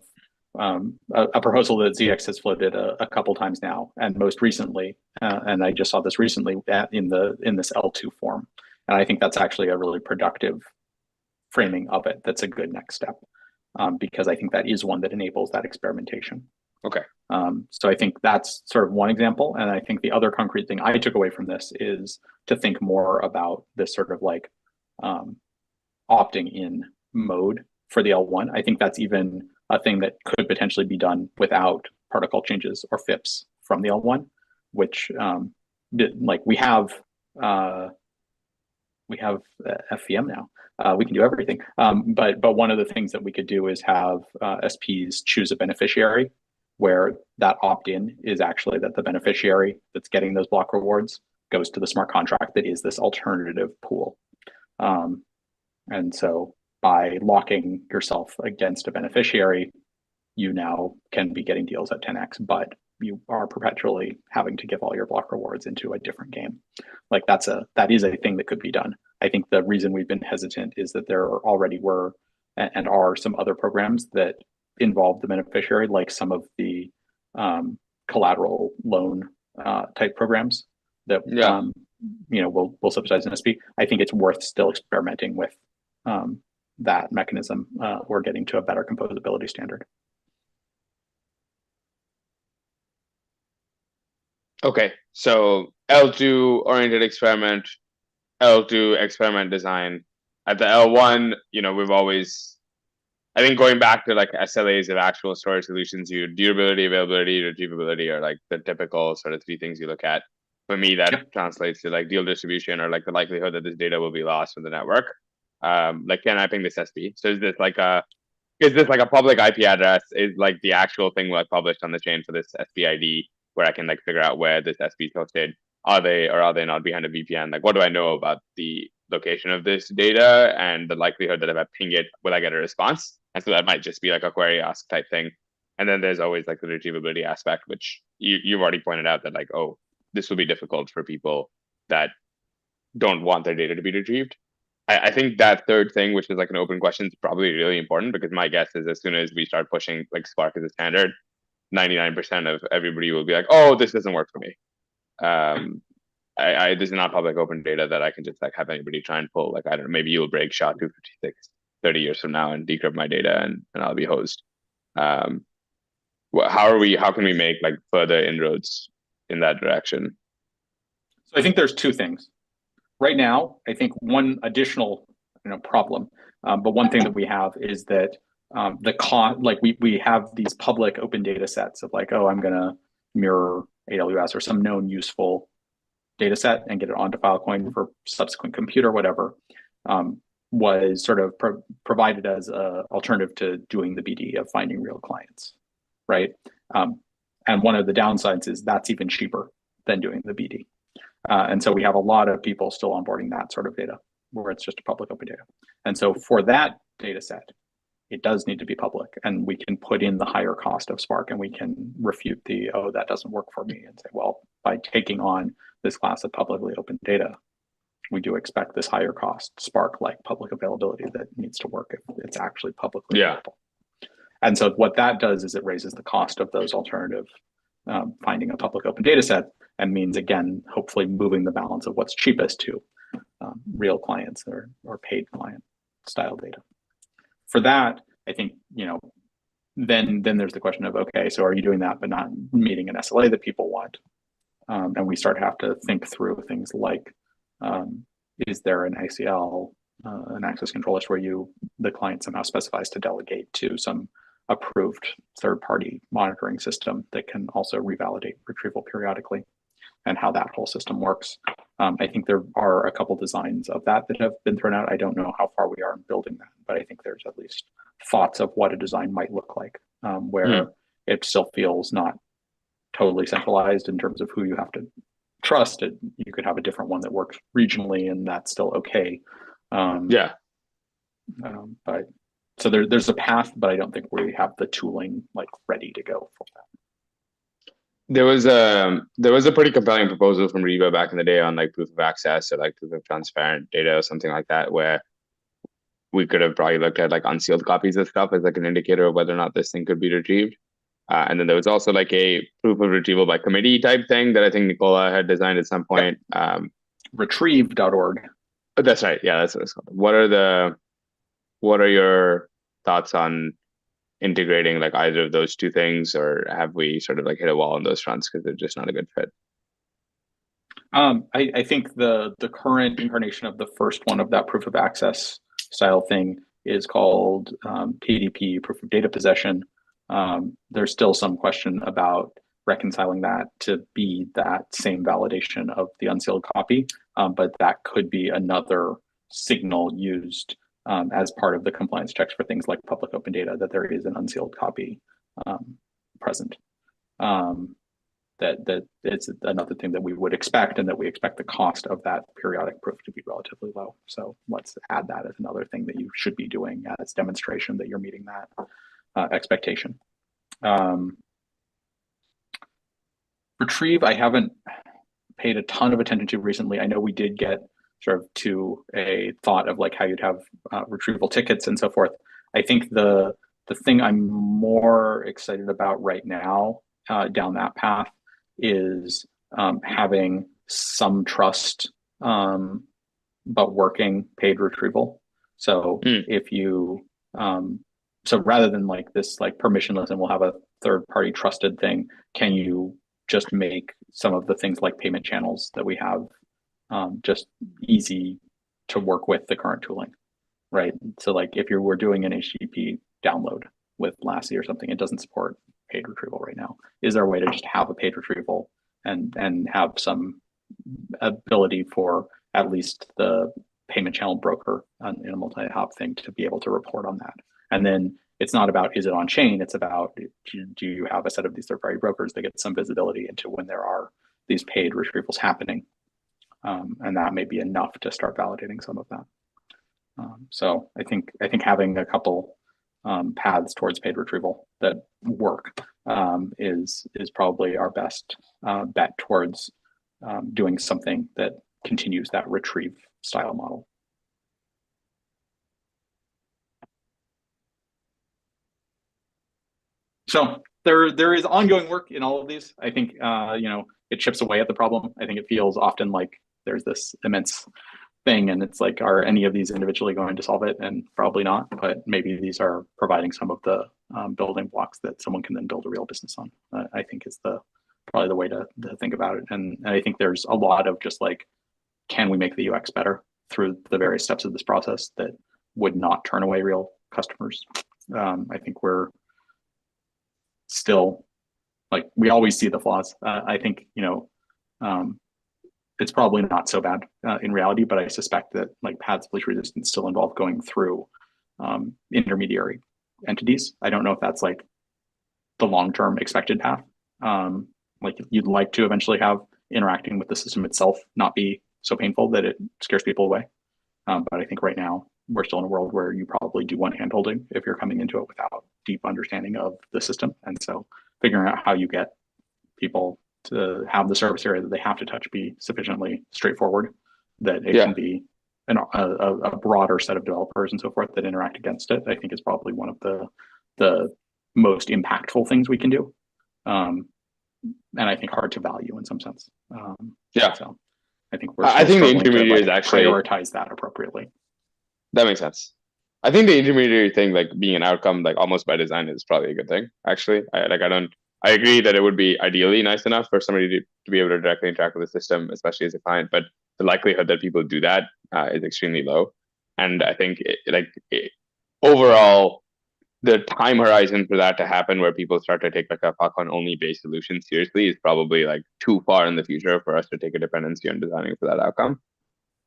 a proposal that ZX has floated a couple times now, and most recently, and I just saw this recently in this L2 form, and I think that's actually a really productive framing of it. That's a good next step because I think that is one that enables that experimentation. Okay. So I think that's sort of one example, and I think the other concrete thing I took away from this is to think more about this sort of like opting in mode for the L1. I think that's even a thing that could potentially be done without protocol changes or FIPS from the L1, which like we have FVM now. We can do everything. But one of the things that we could do is have SPs choose a beneficiary where that opt-in is actually that the beneficiary that's getting those block rewards goes to the smart contract that is this alternative pool. And so by locking yourself against a beneficiary, you now can be getting deals at 10x, but you are perpetually having to give all your block rewards into a different game. Like that is a thing that could be done. I think the reason we've been hesitant is that there already were and are some other programs that involve the beneficiary, like some of the collateral loan type programs that will subsidize an SP. I think it's worth still experimenting with that mechanism or getting to a better composability standard. Okay, so L2 oriented experiment, L2 experiment design. At the L1, we've always, I think going back to like SLAs of actual storage solutions, durability, availability, retrievability are like the typical sort of three things you look at. For me, that translates to like deal distribution or like the likelihood that this data will be lost from the network. Like, can I ping this SP? So is this like a public IP address? Is like the actual thing like published on the chain for this SP ID where I can like figure out where this SP is hosted? Are they or are they not behind a VPN? Like, what do I know about the location of this data and the likelihood that if I ping it, will I get a response? And so that might just be like a query ask type thing. And then there's always like the retrievability aspect, which you've already pointed out that like, oh, this will be difficult for people that don't want their data to be retrieved. I think that third thing, which is like an open question, is probably really important because my guess is as soon as we start pushing like Spark as a standard, 99% of everybody will be like, oh, this doesn't work for me. This is not public open data that I can just like have anybody try and pull. Like, I don't know, maybe you'll break SHA-256 30 years from now and decrypt my data and I'll be hosed. How can we make like further inroads in that direction? So I think there's two things. Right now, I think one additional problem, but one thing that we have is that we have these public open data sets of like, oh, I'm going to mirror AWS or some known useful data set and get it onto Filecoin for subsequent compute or whatever, was sort of provided as an alternative to doing the BD of finding real clients, right? And one of the downsides is that's even cheaper than doing the BD. And so we have a lot of people still onboarding that sort of data where it's just a public open data. And so for that data set, it does need to be public, and we can put in the higher cost of Spark and we can refute that doesn't work for me and say, well, by taking on this class of publicly open data, we do expect this higher cost Spark-like public availability that needs to work if it's actually publicly available. And so what that does is it raises the cost of those alternative finding a public open data set, and means, again, hopefully moving the balance of what's cheapest to real clients or paid client style data. For that, I think, then there's the question of, okay, so are you doing that but not meeting an SLA that people want? And we start to have to think through things like, is there an ACL, an access control list where the client somehow specifies to delegate to some approved third-party monitoring system that can also revalidate retrieval periodically, and how that whole system works. I think there are a couple designs of that have been thrown out. I don't know how far we are in building that, but I think there's at least thoughts of what a design might look like, where it still feels not totally centralized in terms of who you have to trust. You could have a different one that works regionally, and that's still okay. But so there's a path, but I don't think we have the tooling like ready to go for that. There was a pretty compelling proposal from Reba back in the day on like proof of access or like proof of transparent data or something like that, where we could have probably looked at like unsealed copies of stuff as like an indicator of whether or not this thing could be retrieved. And then there was also like a proof of retrieval by committee type thing that I think Nicola had designed at some point. Retrieve.org. That's right. Yeah, that's what it's called. What are your thoughts on integrating like either of those two things, or have we sort of like hit a wall on those fronts because they're just not a good fit? I think the current incarnation of the first one of that proof of access style thing is called PDP, proof of data possession. There's still some question about reconciling that to be that same validation of the unsealed copy, but that could be another signal used as part of the compliance checks for things like public open data, that there is an unsealed copy present. That it's another thing that we would expect, and that we expect the cost of that periodic proof to be relatively low. So let's add that as another thing that you should be doing as demonstration that you're meeting that expectation. Retrieve, I haven't paid a ton of attention to recently. I know we did get sort of to a thought of like how you'd have retrieval tickets and so forth. I think the thing I'm more excited about right now down that path is having some trust, but working paid retrieval. So if you, so rather than like this like permissionless and we'll have a third party trusted thing, can you just make some of the things like payment channels that we have just easy to work with the current tooling, right? So like if you were doing an HTTP download with Lassie or something, it doesn't support paid retrieval right now. Is there a way to just have a paid retrieval and have some ability for at least the payment channel broker in a multi-hop thing to be able to report on that? And then it's not about is it on chain, it's about do you have a set of these third-party brokers that get some visibility into when there are these paid retrievals happening. And that may be enough to start validating some of that. So I think having a couple paths towards paid retrieval that work is probably our best bet towards doing something that continues that retrieve style model. So there is ongoing work in all of these. I think it chips away at the problem. I think it feels often like there's this immense thing, and it's like, are any of these individually going to solve it? And probably not. But maybe these are providing some of the building blocks that someone can then build a real business on. I think is probably the way to think about it. And I think there's a lot of just like, can we make the UX better through the various steps of this process that would not turn away real customers? I think we're still like, we always see the flaws. I think it's probably not so bad in reality, but I suspect that like paths of least resistance still involve going through intermediary entities. I don't know if that's like the long-term expected path. Like you'd like to eventually have interacting with the system itself not be so painful that it scares people away. But I think right now we're still in a world where you probably do want handholding if you're coming into it without deep understanding of the system. And so figuring out how you get people to have the surface area that they have to touch be sufficiently straightforward that it can be a broader set of developers and so forth that interact against it, I think is probably one of the most impactful things we can do. And I think hard to value in some sense. So I think I think the intermediary actually prioritize that appropriately. That makes sense. I think the intermediary thing, like being an outcome, like almost by design, is probably a good thing. Actually, I agree that it would be ideally nice enough for somebody to be able to directly interact with the system, especially as a client. But the likelihood that people do that is extremely low. And I think overall, the time horizon for that to happen, where people start to take like a Filecoin only based solution seriously, is probably like too far in the future for us to take a dependency on designing for that outcome.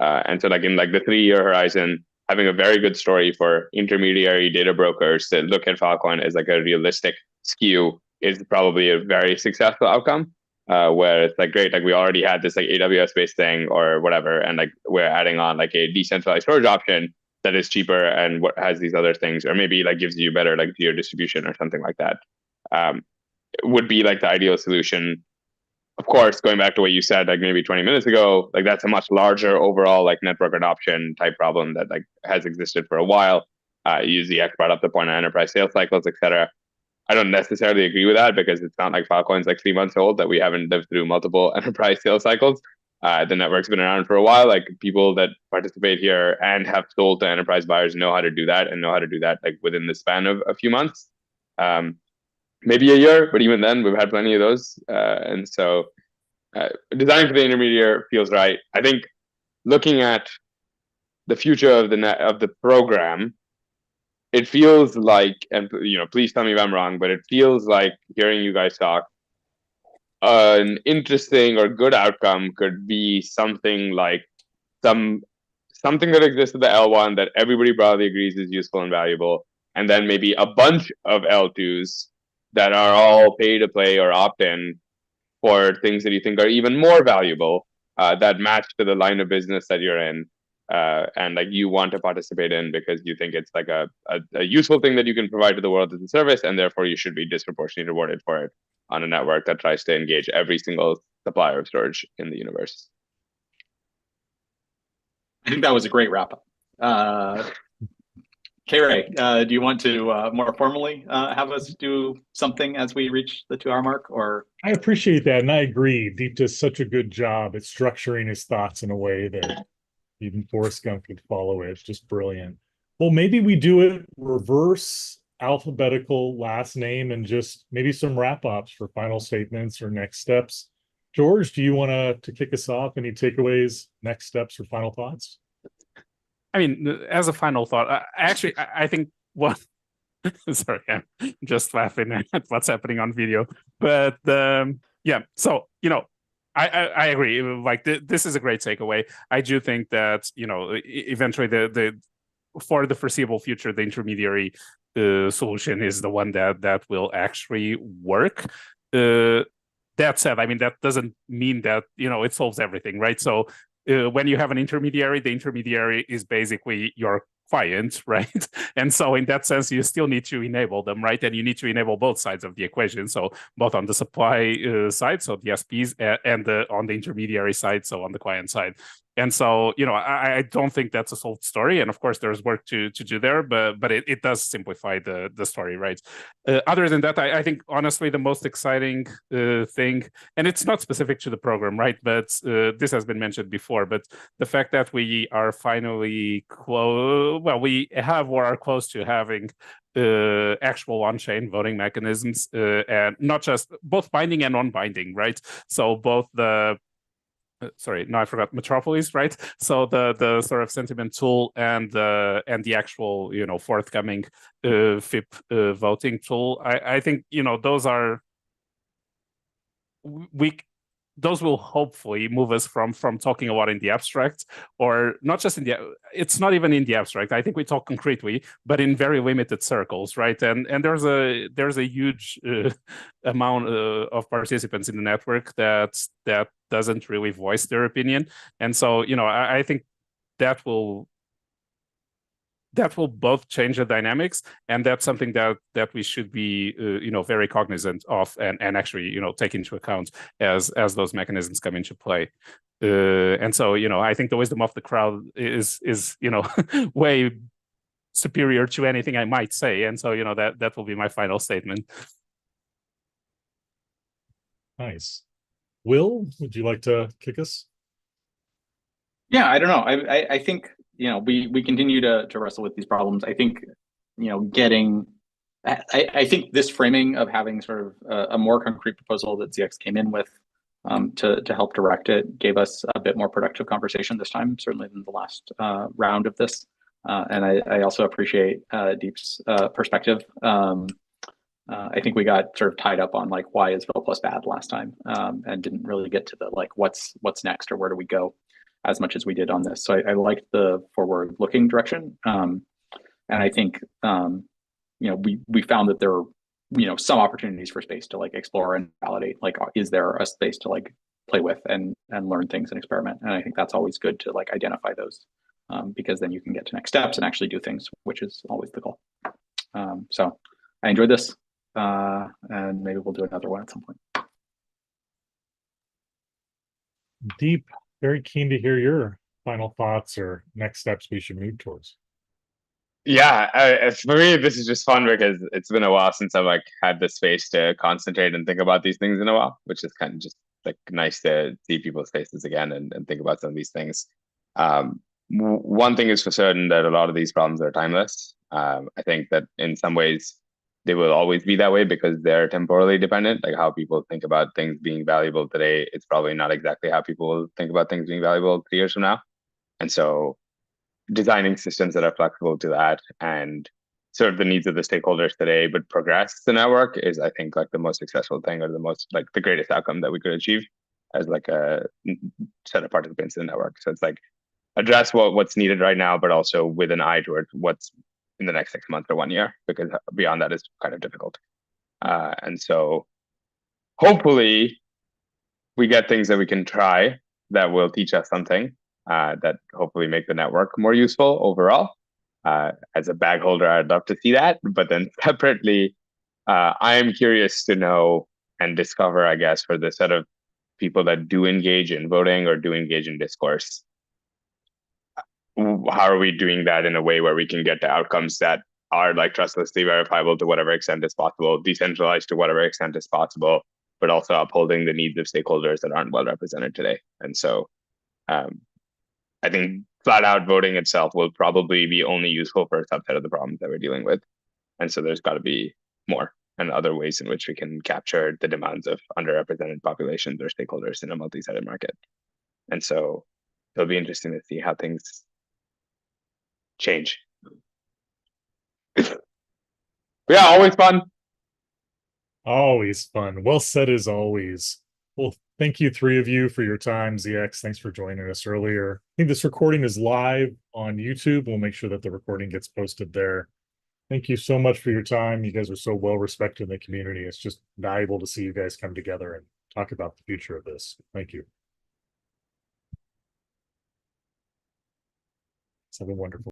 And so like in like the 3-year horizon, having a very good story for intermediary data brokers to look at Filecoin as like a realistic skew is probably a very successful outcome. Where it's like, great, like we already had this like AWS based thing or whatever, and like we're adding on like a decentralized storage option that is cheaper and what has these other things, or maybe like gives you better like geo distribution or something like that. Would be like the ideal solution. Of course, going back to what you said, like maybe 20 minutes ago, like that's a much larger overall like network adoption type problem that like has existed for a while. Usually X brought up the point of enterprise sales cycles, etc. I don't necessarily agree with that, because it's not like Filecoin's like 3 months old, that we haven't lived through multiple enterprise sales cycles. The network's been around for a while. Like people that participate here and have sold to enterprise buyers know how to do that, and know how to do that like within the span of a few months, maybe a year, but even then we've had plenty of those. And so designing for the intermediate feels right. I think looking at the future of the program, it feels like, and please tell me if I'm wrong, but it feels like, hearing you guys talk, an interesting or good outcome could be something like something that exists at the L1 that everybody broadly agrees is useful and valuable, and then maybe a bunch of L2s that are all pay to play or opt in for things that you think are even more valuable, that match to the line of business that you're in. And like you want to participate in because you think it's like a useful thing that you can provide to the world as a service, and therefore you should be disproportionately rewarded for it on a network that tries to engage every single supplier of storage in the universe. I think that was a great wrap up. K-Ray, do you want to more formally have us do something as we reach the 2-hour mark? Or I appreciate that, and I agree. Deep does such a good job at structuring his thoughts in a way that even Forrest Gump could follow it. It's just brilliant. Well, maybe we do it reverse alphabetical last name and just maybe some wrap-ups for final statements or next steps. George, do you want to kick us off? Any takeaways, next steps, or final thoughts? I mean, as a final thought, I think what sorry, I'm just laughing at what's happening on video. But yeah, so I agree. Like this is a great takeaway. I do think that eventually the for the foreseeable future, the intermediary solution is the one that will actually work. That said, I mean that doesn't mean that it solves everything, right? So when you have an intermediary, the intermediary is basically your client, right? And so in that sense, you still need to enable them, right? And you need to enable both sides of the equation. So both on the supply side, so the SPs, and on the intermediary side, so on the client side. And so, I don't think that's a solved story. And of course, there's work to do there, but it does simplify the story, right? Other than that, I think, honestly, the most exciting thing, and it's not specific to the program, right? But this has been mentioned before, but the fact that we are finally we have or are close to having actual on-chain voting mechanisms, and not just both binding and non-binding, right? So both the sorry, no, I forgot Metropolis, right? So the sort of sentiment tool and the actual forthcoming FIP voting tool. I think those will hopefully move us from talking a lot in the abstract, or not just in it's not even in the abstract. I think we talk concretely, but in very limited circles, right? And there's a huge amount of participants in the network that doesn't really voice their opinion. And so, I think that will both change the dynamics, and that's something that we should be very cognizant of and actually take into account as those mechanisms come into play. And so I think the wisdom of the crowd is way superior to anything I might say, and so that will be my final statement. Nice. Will, would you like to kick us? Yeah, I don't know. I think we continue to wrestle with these problems. I think I think this framing of having sort of a more concrete proposal that ZX came in with to help direct it gave us a bit more productive conversation this time, certainly than the last round of this. And I also appreciate Deep's perspective. I think we got sort of tied up on like why is Vil Plus bad last time, and didn't really get to the like what's next or where do we go as much as we did on this. So I liked the forward-looking direction, and I think we found that there are some opportunities for space to like explore and validate. Like, is there a space to like play with and learn things and experiment? And I think that's always good to like identify those, because then you can get to next steps and actually do things, which is always the goal. So I enjoyed this. And maybe we'll do another one at some point. Deep, very keen to hear your final thoughts or next steps we should move towards. Yeah, for me, this is just fun because it's been a while since I've like had the space to concentrate and think about these things in a while, which is kind of just like nice to see people's faces again and think about some of these things. One thing is for certain that a lot of these problems are timeless. I think that in some ways they will always be that way because they're temporally dependent. Like how people think about things being valuable today, it's probably not exactly how people will think about things being valuable 3 years from now. And so designing systems that are flexible to that and serve the needs of the stakeholders today, but progress the network is, I think, like the most successful thing or the most like the greatest outcome that we could achieve as like a set of participants in the network. So it's like address what's needed right now, but also with an eye towards what's in the next 6 months or 1 year, because beyond that is kind of difficult. And so hopefully we get things that we can try that will teach us something that hopefully make the network more useful overall. As a bag holder, I'd love to see that. But then separately, I am curious to know and discover, I guess, for the set of people that do engage in voting or do engage in discourse, how are we doing that in a way where we can get to outcomes that are like trustlessly verifiable to whatever extent is possible, decentralized to whatever extent is possible, but also upholding the needs of stakeholders that aren't well represented today. And so I think flat out voting itself will probably be only useful for a subset of the problems that we're dealing with. And so there's got to be more and other ways in which we can capture the demands of underrepresented populations or stakeholders in a multi-sided market. And so it'll be interesting to see how things change. Yeah, always fun. Always fun. Well said as always. Well, thank you, 3 of you, for your time. ZX, thanks for joining us earlier. I think this recording is live on YouTube. We'll make sure that the recording gets posted there. Thank you so much for your time. You guys are so well respected in the community. It's just valuable to see you guys come together and talk about the future of this. Thank you. It's been wonderful.